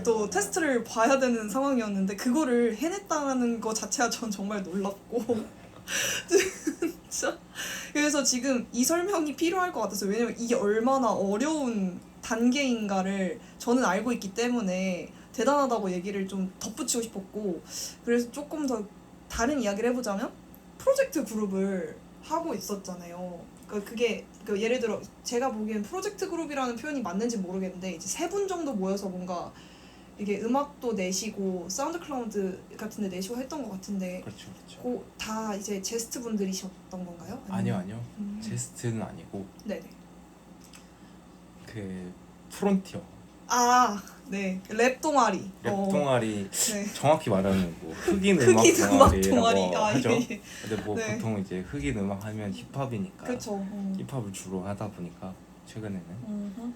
또 테스트를 봐야 되는 상황이었는데, 그거를 해냈다는 거 자체가 전 정말 놀랍고 진짜. 그래서 지금 이 설명이 필요할 것 같았어요. 왜냐면 이게 얼마나 어려운 단계인가를 저는 알고 있기 때문에 대단하다고 얘기를 좀 덧붙이고 싶었고, 그래서 조금 더 다른 이야기를 해보자면, 프로젝트 그룹을 하고 있었잖아요. 그게 예를 들어 제가 보기엔 프로젝트 그룹이라는 표현이 맞는지 모르겠는데, 이제 3분 정도 모여서 뭔가 이게 음악도 내시고 사운드 클라우드 같은 데 내시고 했던 것 같은데, 그렇죠. 다 이제 제스트 분들이셨던 건가요? 아니요. 제스트는 아니고 네네. 그 프론티어. 네, 랩 동아리. 랩 동아리 네. 정확히 말하면 뭐 흑인 음악 흑인 음악 동아리. 동아리라고 아, 하죠. 예. 근데 뭐 네. 보통 이제 흑인 음악 하면 힙합이니까 그렇죠. 힙합을 주로 하다 보니까 최근에는. 음흠.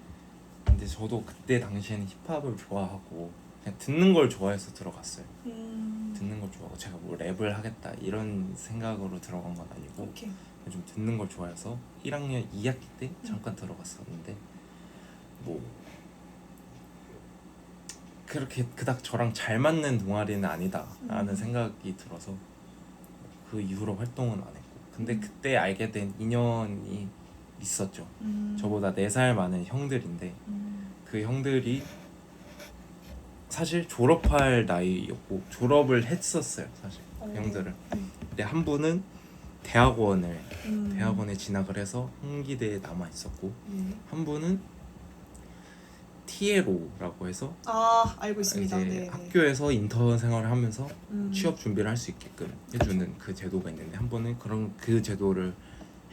근데 저도 그때 당시에는 힙합을 좋아하고 그냥 듣는 걸 좋아해서 들어갔어요. 듣는 걸 좋아하고 제가 뭐 랩을 하겠다 이런 생각으로 들어간 건 아니고 오케이. 좀 듣는 걸 좋아해서 1학년 2학기 때 잠깐 들어갔었는데 뭐 그렇게 그닥 저랑 잘 맞는 동아리는 아니다라는 생각이 들어서 그 이후로 활동은 안 했고 근데 그때 알게 된 인연이 있었죠. 저보다 4살 많은 형들인데 그 형들이 사실 졸업할 나이였고 졸업을 했었어요 사실 그 형들은. 근데 한 분은 대학원에 진학을 해서 한기대에 남아 있었고 한 분은 TLO라고 해서 아, 알고 있습니다. 이제 네. 학교에서 인턴 생활을 하면서 취업 준비를 할 수 있게끔 해주는 그 제도가 있는데 한 번은 그런 그 제도를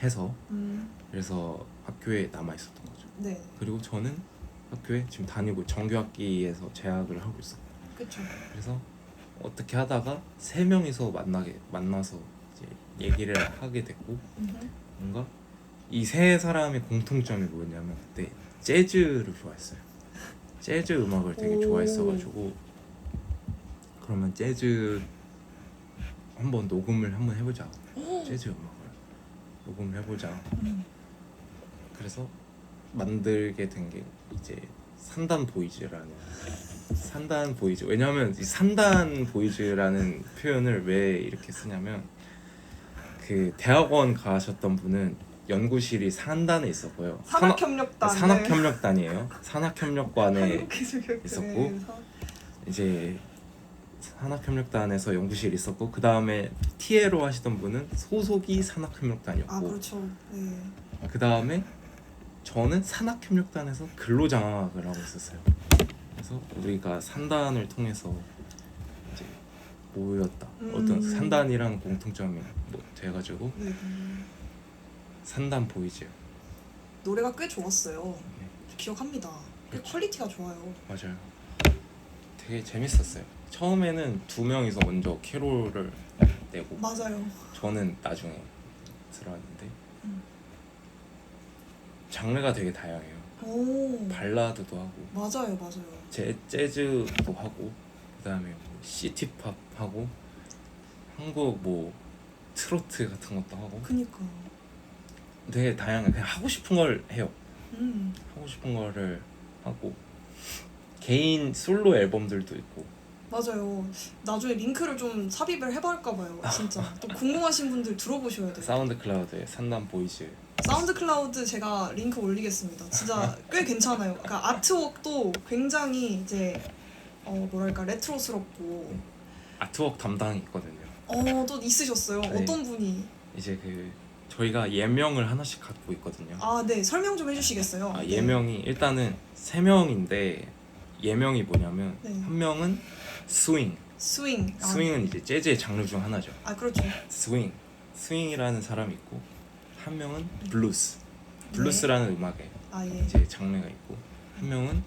해서 그래서 학교에 남아 있었던 거죠. 네. 그리고 저는 학교에 지금 다니고 정규학기에서 재학을 하고 있어요. 그렇죠. 그래서 어떻게 하다가 3명이서 만나서 이제 얘기를 하게 됐고 뭔가 이 3사람의 공통점이 뭐냐면 그때 재즈를 좋아했어요. 재즈 음악을 되게 오. 좋아했어가지고 그러면 재즈 한번 녹음을 한번 해보자. 재즈 음악을 녹음을 해보자. 그래서 만들게 된 게 이제 산단 보이즈라는 산단 보이즈. 왜냐하면 이 산단 보이즈라는 표현을 왜 이렇게 쓰냐면 그 대학원 가셨던 분은 연구실이 산단에 있었고요. 산학협력단. 산학협력단이에요. 산학협력관에 한국기술교육회. 있었고 이제 산학협력단에서 연구실 있었고 그 다음에 TLO 하시던 분은 소속이 산학협력단이었고 아, 그렇죠. 네. 그 다음에 저는 산학협력단에서 근로장학을 하고 있었어요. 그래서 우리가 산단을 통해서 이제 모였다. 어떤 산단이랑 공통점이 뭐 돼가지고 네. 산단 보이즈. 노래가 꽤 좋았어요. 네. 저 기억합니다. 꽤 그렇죠. 퀄리티가 좋아요. 맞아요. 되게 재밌었어요. 처음에는 2명이서 먼저 캐롤을 내고 맞아요. 저는 나중에 들어왔는데 장르가 되게 다양해요. 오. 발라드도 하고 맞아요, 맞아요. 재즈도 하고 그다음에 뭐 시티팝 하고 한국 뭐 트로트 같은 것도 하고 그니까. 되게 다양해. 그냥 하고 싶은 걸 해요. 음. 하고 싶은 거를 하고 개인 솔로 앨범들도 있고 맞아요. 나중에 링크를 좀 삽입을 해볼까 봐요. 진짜. 또 궁금하신 분들 들어보셔야 돼요. 사운드 클라우드의 산단 보이즈. 사운드 클라우드 제가 링크 올리겠습니다. 진짜 꽤 괜찮아요. 그러니까 아트웍도 굉장히 이제 뭐랄까 레트로스럽고 아트웍 담당이 있거든요. 또 있으셨어요. 네. 어떤 분이? 이제 그 저희가 예명을 하나씩 갖고 있거든요. 아, 네. 설명 좀 해주시겠어요? 네. 예명이 일단은 3명인데 예명이 뭐냐면 네. 한 명은 스윙. 스윙. 스윙은 이제 재즈의 장르 중 하나죠. 아, 그렇죠. 스윙이라는 사람이 있고 한 명은 블루스. 블루스라는 음악에 아, 예. 이제 장르가 있고 한 명은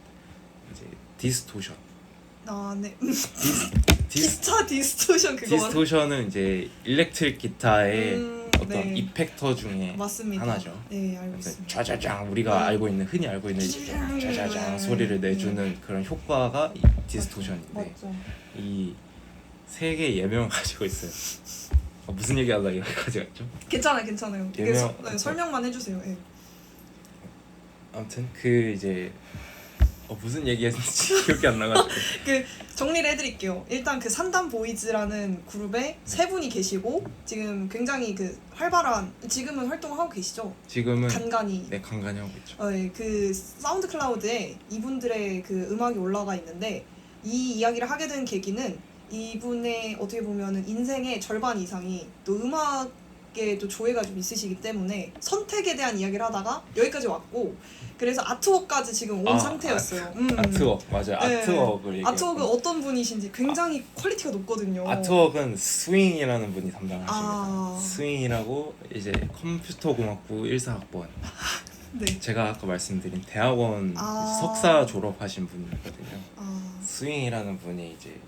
이제 디스토션. 아, 네. 디스 기타 디스토션 그거 디스토션은 이제 일렉트릭 기타의 어떤 네. 이펙터 중에 맞습니다. 하나죠. 네, 알고 있습니다. 짜자장 우리가 흔히 알고 있는 짜자장 소리를 내주는 그런 효과가 이 디스토션인데 맞죠. 이 세 개의 예명을 가지고 있어요. 무슨 얘기하다 여기까지 갔죠? 괜찮아요. 이게 예명- 설명만 해주세요. 예. 아무튼 그 이제 무슨 얘기했는지 기억이 안 나가지고 그 정리를 해드릴게요. 일단 그 산단 보이즈라는 그룹에 3분이 계시고 지금 굉장히 그 활발한 지금은 활동하고 계시죠? 지금은 간간히. 네 간간히 하고 있죠. 네, 그 사운드 클라우드에 이분들의 그 음악이 올라가 있는데 이 이야기를 하게 된 계기는 이분의 어떻게 보면은 인생의 절반 이상이 또 음악에 또 조예가 좀 있으시기 때문에 선택에 대한 이야기를 하다가 여기까지 왔고 그래서 아트웍까지 지금 온 상태였어요. 아트웍 맞아요. 네. 아트웍을 얘기해요. 아트웍은 어떤 분이신지 굉장히 퀄리티가 높거든요. 아트웍은 스윙이라는 분이 담당하십니다. 아. 스윙이라고 이제 컴퓨터 공학부 1사학번 네. 제가 아까 말씀드린 대학원 아. 석사 졸업하신 분이거든요. 아. 스윙이라는 분이 이제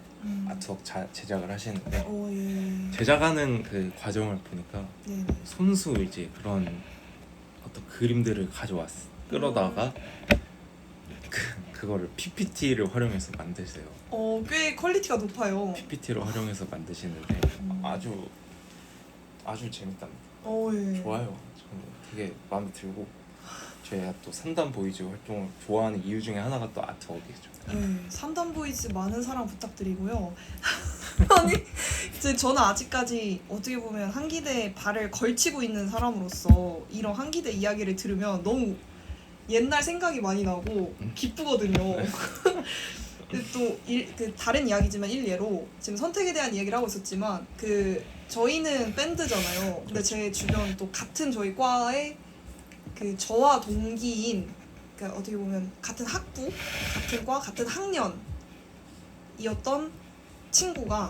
아트웍 제작을 하시는데 오 예. 제작하는 그 과정을 보니까 네네. 손수 이제 그런 어떤 그림들을 끌어다가 그거를 PPT를 활용해서 만드세요. 꽤 퀄리티가 높아요. PPT를 활용해서 만드시는데 아주 재밌답니다. 예. 좋아요. 저는 되게 마음에 들고 저희가 또 3단 보이즈 활동을 좋아하는 이유 중에 하나가 또 아트웍이죠. 네, 3단 보이즈 많은 사랑 부탁드리고요. 아니, 이제 저는 아직까지 어떻게 보면 한기대에 발을 걸치고 있는 사람으로서 이런 한기대 이야기를 들으면 너무 옛날 생각이 많이 나고 기쁘거든요. 근데 또 다른 이야기지만 일례로 지금 선택에 대한 이야기를 하고 있었지만 저희는 밴드잖아요. 근데 제 주변 또 같은 저희 과에 저와 동기인 그러니까 어떻게 보면 같은 학부, 같은 과, 같은 학년이었던 친구가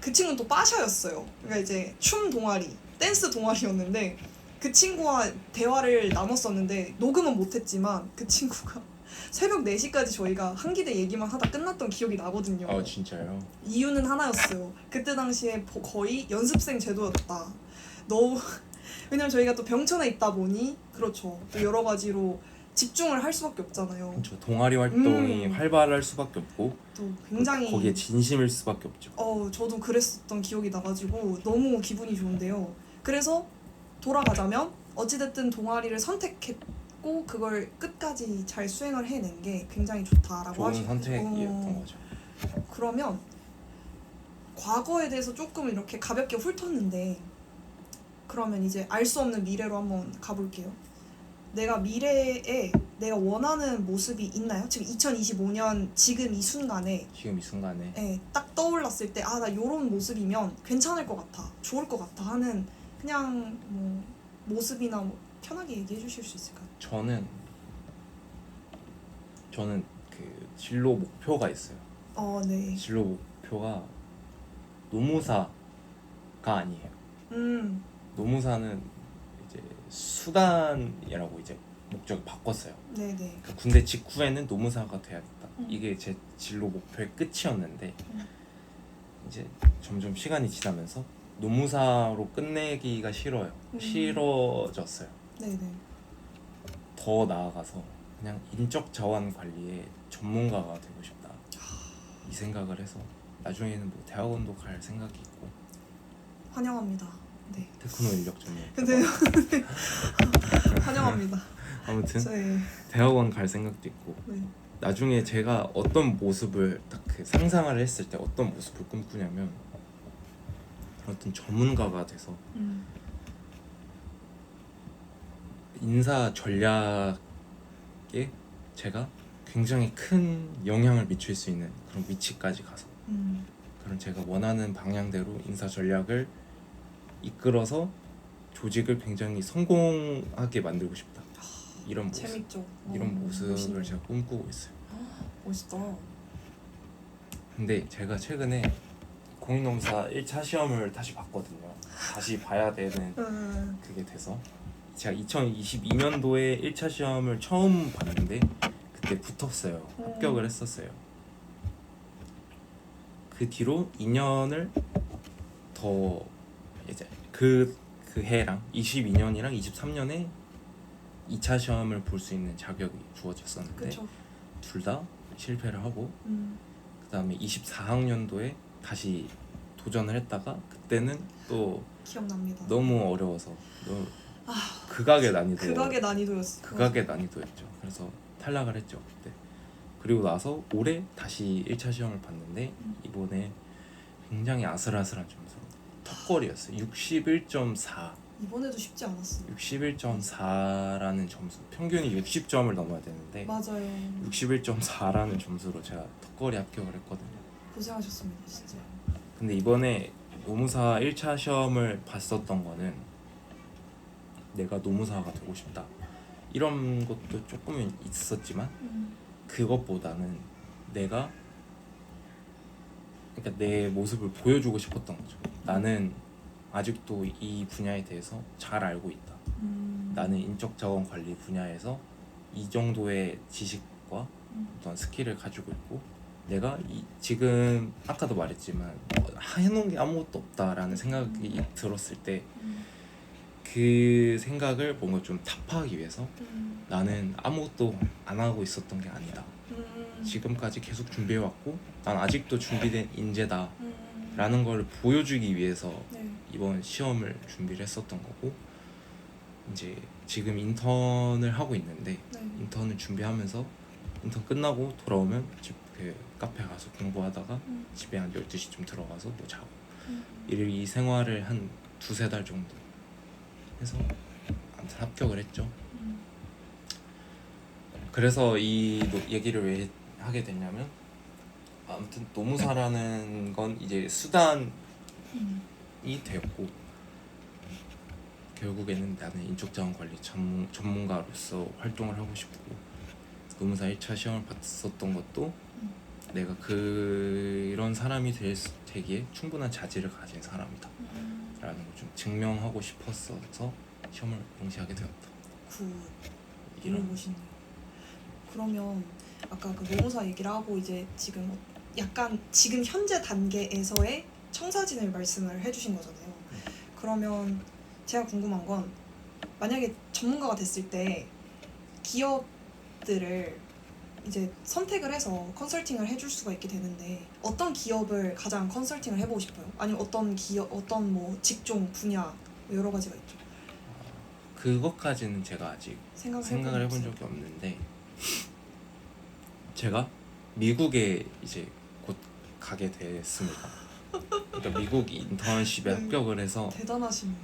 그 친구는 또 빠샤였어요. 그러니까 이제 춤 동아리, 댄스 동아리였는데 그 친구와 대화를 나눴었는데 녹음은 못했지만 그 친구가 새벽 4시까지 저희가 한기대 얘기만 하다 끝났던 기억이 나거든요. 아 진짜요? 이유는 하나였어요. 그때 당시에 거의 연습생 제도였다. 너무 왜냐면 저희가 또 병천에 있다 보니 그렇죠. 또 여러 가지로 집중을 할 수밖에 없잖아요. 그렇죠. 동아리 활동이 활발할 수밖에 없고 또 굉장히 거기에 진심일 수밖에 없죠. 저도 그랬었던 기억이 나가지고 너무 기분이 좋은데요. 그래서 돌아가자면 어찌됐든 동아리를 선택했고 그걸 끝까지 잘 수행을 해낸 게 굉장히 좋다라고 좋은 하시고 선택이었던 거죠. 그러면 과거에 대해서 조금 이렇게 가볍게 훑었는데 그러면 이제 알 수 없는 미래로 한번 가볼게요. 내가 미래에 내가 원하는 모습이 있나요? 지금 2025년 지금 이 순간에 딱 떠올랐을 때 나 요런 모습이면 괜찮을 것 같아, 좋을 것 같아 하는 그냥 뭐 모습이나 뭐 편하게 얘기해 주실 수 있을까요? 저는 그 진로 목표가 있어요. 네. 진로 목표가 노무사가 아니에요. 노무사는 이제 수단이라고 이제 목적을 바꿨어요. 네네. 그러니까 군대 직후에는 노무사가 돼야겠다. 이게 제 진로 목표의 끝이었는데 이제 점점 시간이 지나면서 노무사로 끝내기가 싫어졌어요. 네네. 더 나아가서 그냥 인적 자원 관리의 전문가가 되고 싶다. 이 생각을 해서 나중에는 뭐 대학원도 갈 생각이 있고 환영합니다. 네. 테크노 인력 전문. 근데 환영합니다. 아무튼 네. 대학원 갈 생각도 있고 네. 나중에 제가 어떤 모습을 딱 그 상상을 했을 때 어떤 모습을 꿈꾸냐면 어떤 전문가가 돼서 인사 전략에 제가 굉장히 큰 영향을 미칠 수 있는 그런 위치까지 가서 그런 제가 원하는 방향대로 인사 전략을 이끌어서 조직을 굉장히 성공하게 만들고 싶다. 이런 모습, 재밌죠. 이런 모습을 멋있네요. 제가 꿈꾸고 있어요. 멋있다. 근데 제가 최근에 공인검사 1차 시험을 다시 봤거든요. 다시 봐야 되는 그게 돼서 제가 2022년도에 1차 시험을 처음 봤는데 그때 붙었어요. 합격을 했었어요. 그 뒤로 2년을 더 이제 그 해랑 22년이랑 23년에 2차 시험을 볼 수 있는 자격이 주어졌었는데 둘 다 실패를 하고 그 다음에 24학년도에 다시 도전을 했다가 그때는 또 기억납니다. 너무 어려워서 극악의 난이도였죠. 그래서 탈락을 했죠 그때. 그리고 나서 올해 다시 1차 시험을 봤는데 이번에 굉장히 아슬아슬한 점수로 턱걸이였어요. 61.4. 이번에도 쉽지 않았어요. 61.4라는 점수. 평균이 60점을 넘어야 되는데 맞아요. 61.4라는 점수로 제가 턱걸이 합격을 했거든요. 고생하셨습니다, 진짜. 근데 이번에 노무사 1차 시험을 봤었던 거는 내가 노무사가 되고 싶다. 이런 것도 조금은 있었지만 그것보다는 내가 그러니까 내 모습을 보여주고 싶었던 거죠. 나는 아직도 이 분야에 대해서 잘 알고 있다. 나는 인적 자원 관리 분야에서 이 정도의 지식과 어떤 스킬을 가지고 있고 내가 지금 아까도 말했지만 해놓은 게 아무것도 없다라는 생각이 들었을 때 그 생각을 뭔가 좀 타파하기 위해서 나는 아무것도 안 하고 있었던 게 아니다. 지금까지 계속 준비해왔고 난 아직도 준비된 인재다 라는 걸 보여주기 위해서 네. 이번 시험을 준비를 했었던 거고 이제 지금 인턴을 하고 있는데 네. 인턴을 준비하면서 인턴 끝나고 돌아오면 집 그 카페 가서 공부하다가 집에 한 12시쯤 들어가서 뭐 자고 이 생활을 한 두세 달 정도 해서 아무튼 합격을 했죠. 그래서 이 얘기를 왜 하게 됐냐면 아무튼 노무사라는 건 이제 수단이 되었고 결국에는 나는 인적자원관리 전문가로서 활동을 하고 싶고 노무사 1차 시험을 봤었던 것도 내가 그런 사람이 되기에 충분한 자질을 가진 사람이다 라는 걸 좀 증명하고 싶었어서 시험을 응시하게 되었다. 굿. 이런 멋있네요. 그러면 아까 그 노무사 얘기를 하고 이제 지금 약간 지금 현재 단계에서의 청사진을 말씀을 해주신 거잖아요. 그러면 제가 궁금한 건 만약에 전문가가 됐을 때 기업들을 이제 선택을 해서 컨설팅을 해줄 수가 있게 되는데 어떤 기업을 가장 컨설팅을 해보고 싶어요? 아니면 어떤 기업, 어떤 뭐 직종, 분야 여러 가지가 있죠. 그것까지는 제가 아직 생각을 해본 없어요. 적이 없는데 제가 미국에 이제 곧 가게 됐습니다. 그러니까 미국 인턴십에 네. 합격을 해서 대단하시네요.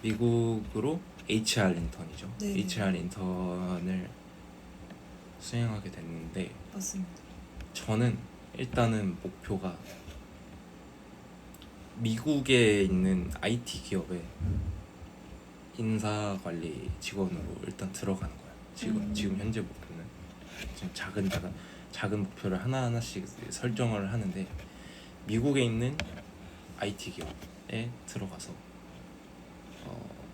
미국으로 HR 인턴이죠. 네. HR 인턴을 수행하게 됐는데 맞습니다. 저는 일단은 목표가 미국에 있는 IT 기업에 인사관리 직원으로 일단 들어가는 거예요. 지금 현재 목표는 지금 작은 목표를 하나하나씩 설정을 하는데 미국에 있는 IT 기업에 들어가서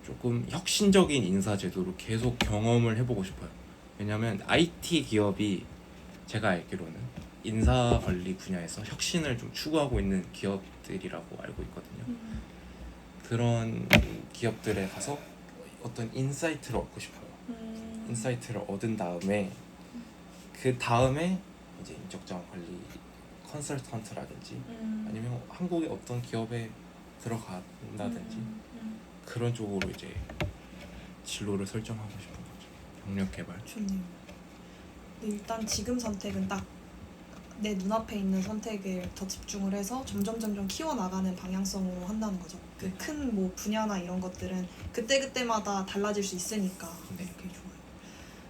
조금 혁신적인 인사 제도로 계속 경험을 해보고 싶어요. 왜냐하면 IT 기업이 제가 알기로는 인사 관리 분야에서 혁신을 좀 추구하고 있는 기업들이라고 알고 있거든요. 그런 기업들에 가서 어떤 인사이트를 얻고 싶어요. 인사이트를 얻은 다음에 그 다음에 이제 인적자원 관리 컨설턴트라든지 아니면 한국의 어떤 기업에 들어간다든지 그런 쪽으로 이제 진로를 설정하고 싶은 거죠. 경력 개발. 좋네요. 근데 일단 지금 선택은 딱 내 눈앞에 있는 선택을 더 집중을 해서 점점 키워나가는 방향성으로 한다는 거죠. 네. 그 큰 뭐 분야나 이런 것들은 그때마다 달라질 수 있으니까. 네. 이렇게 좋아요.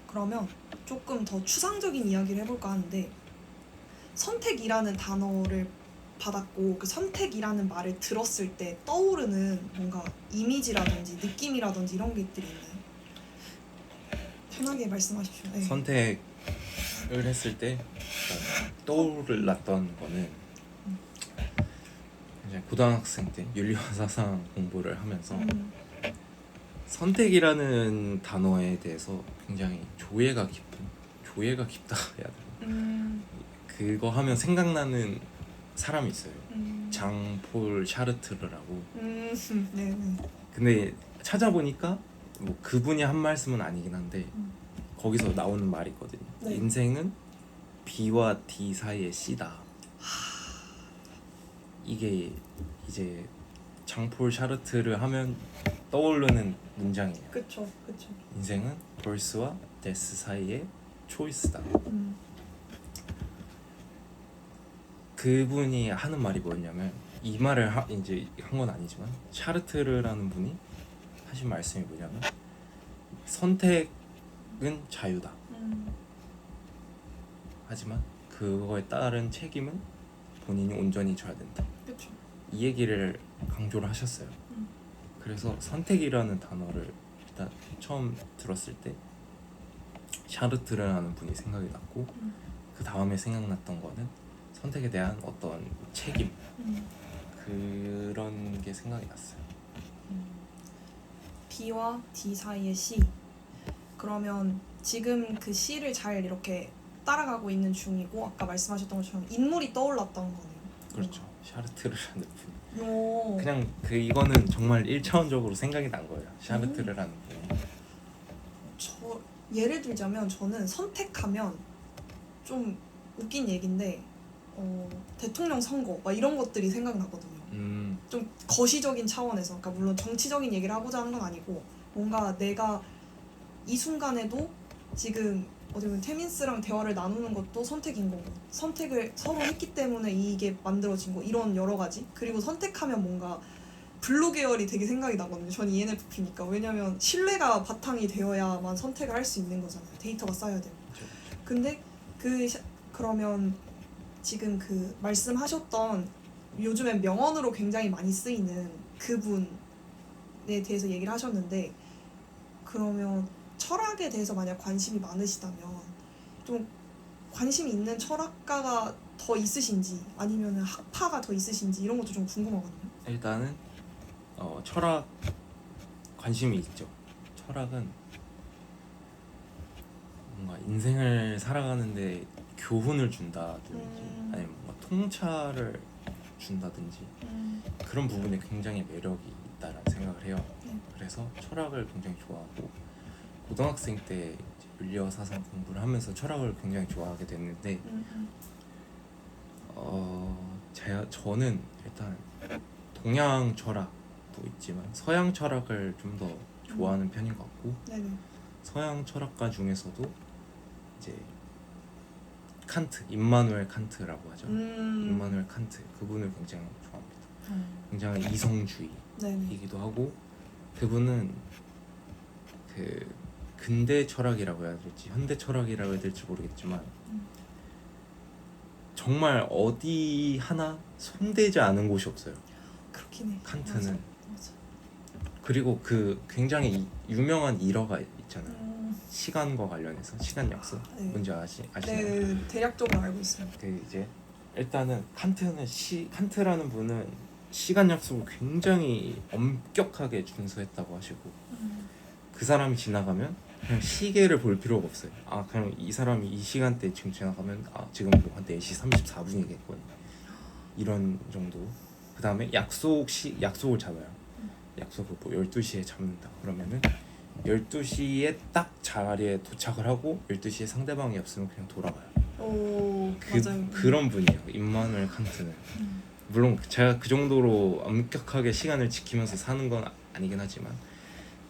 그러면 조금 더 추상적인 이야기를 해볼까 하는데 선택이라는 단어를 받았고 그 선택이라는 말을 들었을 때 떠오르는 뭔가 이미지라든지 느낌이라든지 이런 것들이 있나요? 편하게 말씀하십시오. 네. 선택을 했을 때 떠올랐던 거는 이제 고등학생 때 윤리화사상 공부를 하면서 선택이라는 단어에 대해서 굉장히 조예가 깊다 해야 되나? 그거 하면 생각나는 사람이 있어요. 장폴 샤르트르라고. 네네. 근데 찾아보니까 뭐 그분이 한 말씀은 아니긴 한데 거기서 나오는 말이 있거든요. 네. 인생은 B와 D 사이의 C다. 이게 이제 장폴 샤르트르 하면 떠오르는 문장이에요. 그쵸. 인생은 벌스와 데스 사이의 초이스다. 그분이 하는 말이 뭐였냐면 이 말을 이제 한 건 아니지만 샤르트르라는 분이 하신 말씀이 뭐냐면 선택은 자유다. 하지만 그거에 따른 책임은 본인이 온전히 져야 된다. 그쵸. 이 얘기를 강조를 하셨어요. 그래서 선택이라는 단어를 일단 처음 들었을 때 샤르트르라는 분이 생각이 났고 그 다음에 생각났던 거는 선택에 대한 어떤 책임 그런 게 생각이 났어요. B와 D 사이의 C. 그러면 지금 그 C를 잘 이렇게 따라가고 있는 중이고 아까 말씀하셨던 것처럼 인물이 떠올랐던 거네요. 그렇죠. 샤르트르라는 분. 오. 그냥 그 이거는 정말 1차원적으로 생각이 난 거예요. 샤르트르라는 분. 저 예를 들자면 저는 선택하면 좀 웃긴 얘긴데 대통령 선거 막 이런 것들이 생각나거든요. 좀 거시적인 차원에서, 그러니까 물론 정치적인 얘기를 하고자 하는 건 아니고 뭔가 내가 이 순간에도 지금 어떻게 보면 태민스랑 대화를 나누는 것도 선택인 거고 선택을 서로 했기 때문에 이게 만들어진 거 이런 여러 가지. 그리고 선택하면 뭔가 블루 계열이 되게 생각이 나거든요. 전 ENFP니까. 왜냐면 신뢰가 바탕이 되어야만 선택을 할 수 있는 거잖아요. 데이터가 쌓여야 되고. 근데 그러면 지금 그 말씀하셨던 요즘엔 명언으로 굉장히 많이 쓰이는 그분에 대해서 얘기를 하셨는데, 그러면 철학에 대해서 만약 관심이 많으시다면 좀 관심이 있는 철학가가 더 있으신지 아니면 학파가 더 있으신지 이런 것도 좀 궁금하거든요. 일단은 철학 관심이 있죠. 철학은 뭔가 인생을 살아가는데 교훈을 준다든지 아니면 뭔가 통찰을 준다든지 그런 부분에 굉장히 매력이 있다라는 생각을 해요. 그래서 철학을 굉장히 좋아하고 고등학생 때 이제 윤리와 사상 공부를 하면서 철학을 굉장히 좋아하게 됐는데 저는 일단 동양 철학도 있지만 서양 철학을 좀 더 좋아하는 편인 것 같고 네네. 서양 철학가 중에서도 이제 칸트, 임마누엘 칸트라고 하죠. 임마누엘 칸트 그분을 굉장히 좋아합니다. 굉장히 이성주의이기도 하고 그분은 그 근대 철학이라고 해야 될지 현대 철학이라고 해야 될지 모르겠지만 정말 어디 하나 손대지 않은 곳이 없어요. 그렇긴 해. 칸트는. 맞아. 그리고 그 굉장히 유명한 일화가 있잖아요. 시간과 관련해서 시간 약속 네. 뭔지 아시나요? 네, 대략적으로 알고 있어요. 그 이제 일단은 칸트라는 분은 시간 약속을 굉장히 엄격하게 준수했다고 하시고 그 사람이 지나가면 그냥 시계를 볼 필요가 없어요. 아 그냥 이 사람이 이 시간대 지금 지나가면 지금 뭐 한 4시 34분이겠군 이런 정도. 그 다음에 약속을 잡아요. 약속을 뭐 12시에 잡는다 그러면은 12시에 딱 자리에 도착을 하고 12시에 상대방이 없으면 그냥 돌아가요. 오, 맞아요. 그런 분이에요. 임마누엘 칸트는. 물론 제가 그 정도로 엄격하게 시간을 지키면서 사는 건 아니긴 하지만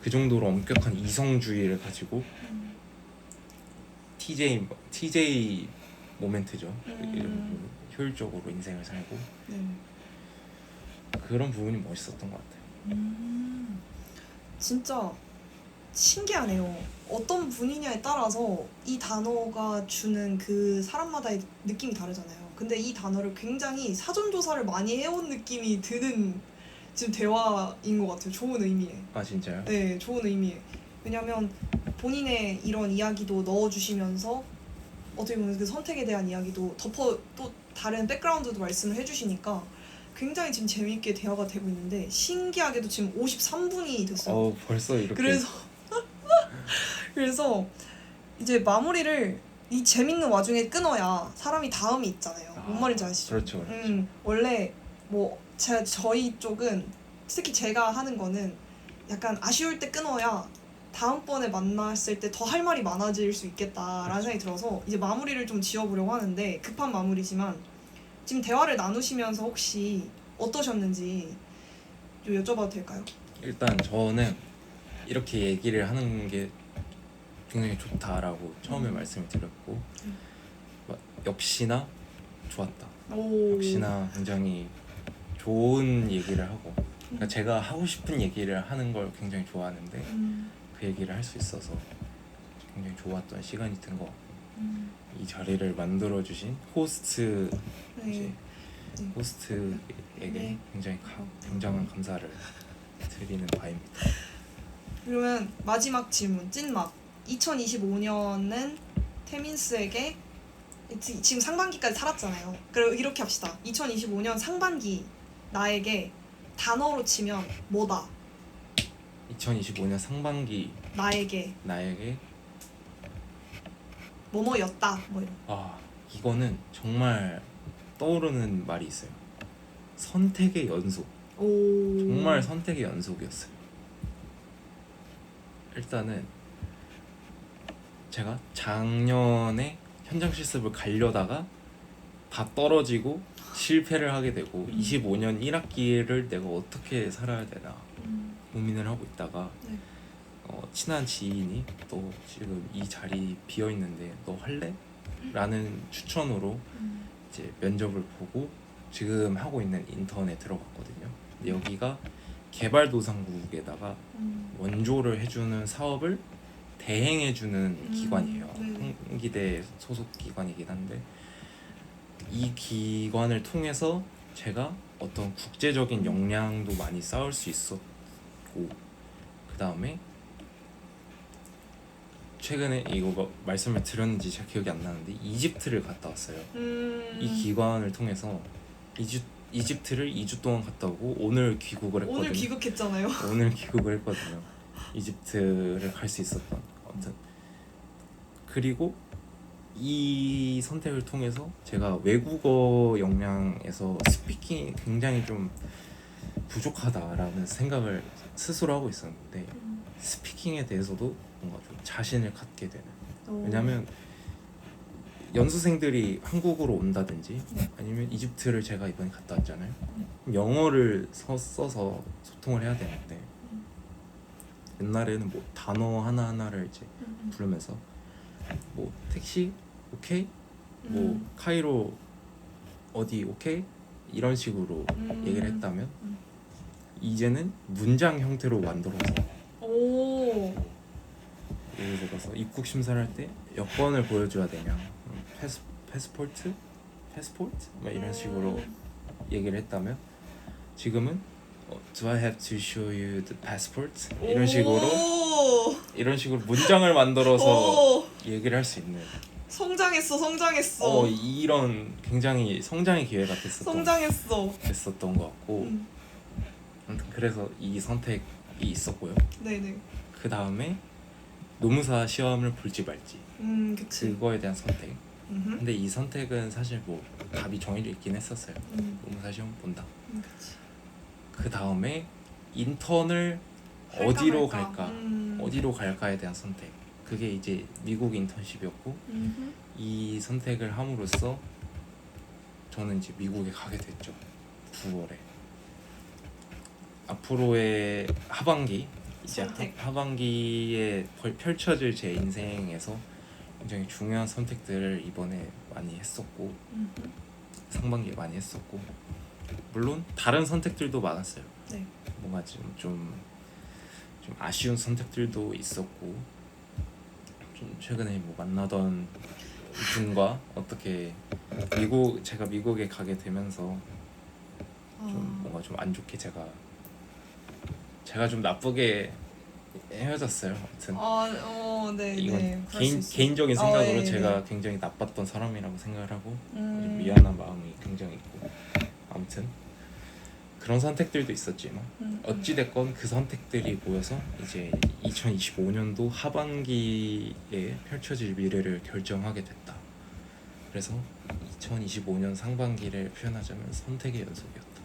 그 정도로 엄격한 이성주의를 가지고 TJ 모멘트죠. 효율적으로 인생을 살고 그런 부분이 멋있었던 것 같아요. 진짜 신기하네요. 어떤 분이냐에 따라서 이 단어가 주는 그 사람마다의 느낌이 다르잖아요. 근데 이 단어를 굉장히 사전 조사를 많이 해온 느낌이 드는 지금 대화인 것 같아요. 좋은 의미에. 아 진짜요? 네, 좋은 의미에. 왜냐면 본인의 이런 이야기도 넣어주시면서 어떻게 보면 그 선택에 대한 이야기도 또 다른 백그라운드도 말씀을 해주시니까 굉장히 지금 재미있게 대화가 되고 있는데 신기하게도 지금 53분이 됐어요. 벌써 이렇게. 그래서 이제 마무리를 이 재밌는 와중에 끊어야 사람이 다음이 있잖아요. 뭔 말인지 아시죠? 그렇죠. 원래 뭐 저희 쪽은 특히 제가 하는 거는 약간 아쉬울 때 끊어야 다음번에 만났을 때 더 할 말이 많아질 수 있겠다라는 생각이 들어서 이제 마무리를 좀 지어보려고 하는데 급한 마무리지만 지금 대화를 나누시면서 혹시 어떠셨는지 좀 여쭤봐도 될까요? 일단 저는 이렇게 얘기를 하는 게 굉장히 좋다라고 처음에 말씀을 드렸고 역시나 좋았다. 역시나 굉장히 좋은 얘기를 하고 그러니까 제가 하고 싶은 얘기를 하는 걸 굉장히 좋아하는데 그 얘기를 할 수 있어서 굉장히 좋았던 시간이 된 것 같고 이 자리를 만들어주신 호스트에게 굉장히 굉장한 감사를 드리는 바입니다. 그러면 마지막 질문, 찐막. 2025년은 태민스에게 지금 상반기까지 살았잖아요. 그리고 이렇게 합시다. 2025년 상반기 나에게 단어로 치면 뭐다? 2025년 상반기 나에게 나에게 뭐뭐였다 뭐 이런. 이거는 정말 떠오르는 말이 있어요. 선택의 연속. 오. 정말 선택의 연속이었어요. 일단은 제가 작년에 현장 실습을 가려다가 다 떨어지고 실패를 하게 되고 25년 1학기를 내가 어떻게 살아야 되나 고민을 하고 있다가 네. 친한 지인이 또 지금 이 자리 비어 있는데 너 할래? 라는 추천으로 이제 면접을 보고 지금 하고 있는 인턴에 들어갔거든요. 근데 여기가 개발도상국에다가 원조를 해주는 사업을 대행해주는 기관이에요. 네. 한기대 소속 기관이긴 한데 이 기관을 통해서 제가 어떤 국제적인 역량도 많이 쌓을 수 있었고 그 다음에 최근에 이거 말씀을 드렸는지 잘 기억이 안 나는데 이집트를 갔다 왔어요. 이 기관을 통해서 이집트를 2주 동안 갔다 오고 오늘 귀국을 했거든요. 오늘 귀국했잖아요. 오늘 귀국을 했거든요. 이집트를 갈 수 있었던. 아무튼 그리고 이 선택을 통해서 제가 외국어 역량에서 스피킹이 굉장히 좀 부족하다라는 생각을 스스로 하고 있었는데 스피킹에 대해서도 뭔가 좀 자신을 갖게 되는. 왜냐면 연수생들이 한국으로 온다든지 네. 아니면 이집트를 제가 이번에 갔다 왔잖아요. 영어를 써서 소통을 해야 되는데 옛날에는 뭐 단어 하나하나를 이제 부르면서 뭐 택시 오케이? 뭐 카이로 어디 오케이? 이런 식으로 얘기를 했다면 이제는 문장 형태로 만들어서 오. 예를 들어서 입국 심사를 할 때 여권을 보여줘야 되냐 패스포트? 막 이런 식으로 얘기를 했다면 지금은 Do I have to show you the passport? 이런 식으로 문장을 만들어서 오. 얘기를 할 수 있는 성장했어. 이런 굉장히 성장의 기회가 됐었던 것 같고 아무튼 그래서 이 선택이 있었고요. 네네. 그 다음에 노무사 시험을 볼지 말지 그치. 그거에 대한 선택. 근데 이 선택은 사실 뭐 답이 정해져 있긴 했었어요. 노무사 시험 본다. 그치. 그 다음에 인턴을 어디로 갈까에 대한 선택. 그게 이제 미국 인턴십이었고 이 선택을 함으로써 저는 이제 미국에 가게 됐죠. 9월에. 앞으로의 하반기 이제 하반기에 펼쳐질 제 인생에서 굉장히 중요한 선택들을 이번에 많이 했었고 상반기에 많이 했었고 물론 다른 선택들도 많았어요. 네. 뭔가 좀 아쉬운 선택들도 있었고 좀 최근에 뭐 만나던 분과 어떻게 제가 미국에 가게 되면서 좀 뭔가 좀 안 좋게 제가 좀 나쁘게 헤어졌어요. 아무튼 네. 이건 네. 개인적인 생각으로 네, 제가 네. 굉장히 나빴던 사람이라고 생각을 하고 좀 미안한 마음이 굉장히 있고 아무튼 그런 선택들도 있었지만 어찌됐건 그 선택들이 모여서 이제 2025년도 하반기에 펼쳐질 미래를 결정하게 됐다. 그래서 2025년 상반기를 표현하자면 선택의 연속이었다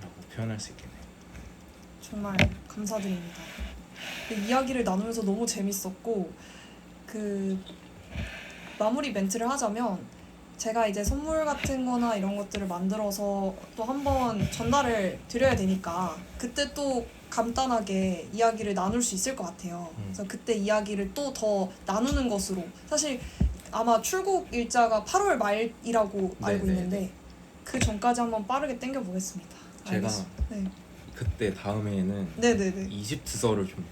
라고 표현할 수 있겠네요. 정말 감사드립니다. 이야기를 나누면서 너무 재밌었고 그 마무리 멘트를 하자면 제가 이제 선물 같은 거나 이런 것들을 만들어서 또 한번 전달을 드려야 되니까 그때 또 간단하게 이야기를 나눌 수 있을 것 같아요. 그래서 그때 이야기를 또 더 나누는 것으로 사실 아마 출국 일자가 8월 말이라고 알고 있는데 그 전까지 한번 빠르게 당겨보겠습니다. 제가 네. 그때 다음에는 네네네. 이집트서를 좀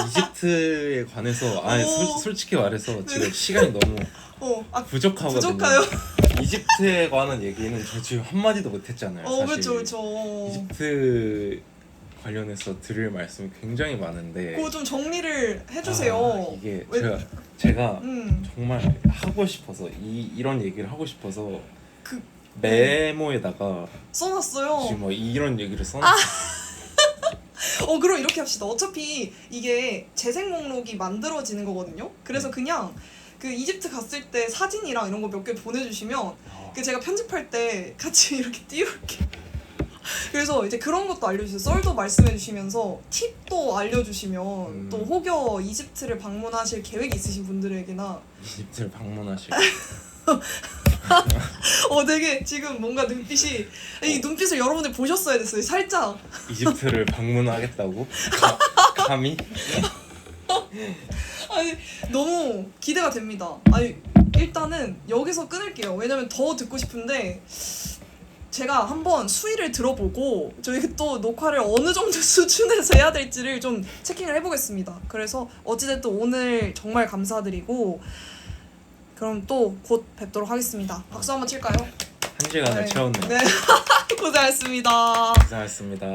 이집트에 관해서 솔직히 말해서 지금 시간이 너무 부족하거든요. 부족해요? 이집트에 관한 얘기는 저 지금 한마디도 못했잖아요. 사실 그렇죠. 이집트 관련해서 드릴 말씀이 굉장히 많은데 그거 좀 정리를 해주세요. 이게 제가 정말 하고 싶어서 이런 얘기를 하고 싶어서 메모에다가 써놨어요. 지금 뭐 이런 얘기를 써놨어요. 그럼 이렇게 합시다. 어차피 이게 재생 목록이 만들어지는 거거든요. 그래서 그냥 그 이집트 갔을 때 사진이랑 이런 거 몇 개 보내주시면 그 제가 편집할 때 같이 이렇게 띄울게. 그래서 이제 그런 것도 알려주세요. 썰도 말씀해주시면서 팁도 알려주시면 또 혹여 이집트를 방문하실 계획이 있으신 분들에게나 이집트를 방문하실 되게 지금 뭔가 눈빛이 이 눈빛을 여러분들 보셨어야 됐어요. 살짝 이집트를 방문하겠다고? 감히? 아니 너무 기대가 됩니다. 아니 일단은 여기서 끊을게요. 왜냐면 더 듣고 싶은데 제가 한번 수위를 들어보고 저희 또 녹화를 어느 정도 수준에서 해야 될지를 좀 체킹을 해보겠습니다. 그래서 어찌됐든 오늘 정말 감사드리고 그럼 또 곧 뵙도록 하겠습니다. 박수 한번 칠까요? 한 시간을 채웠네요. 네. 고생하셨습니다. 고생하셨습니다.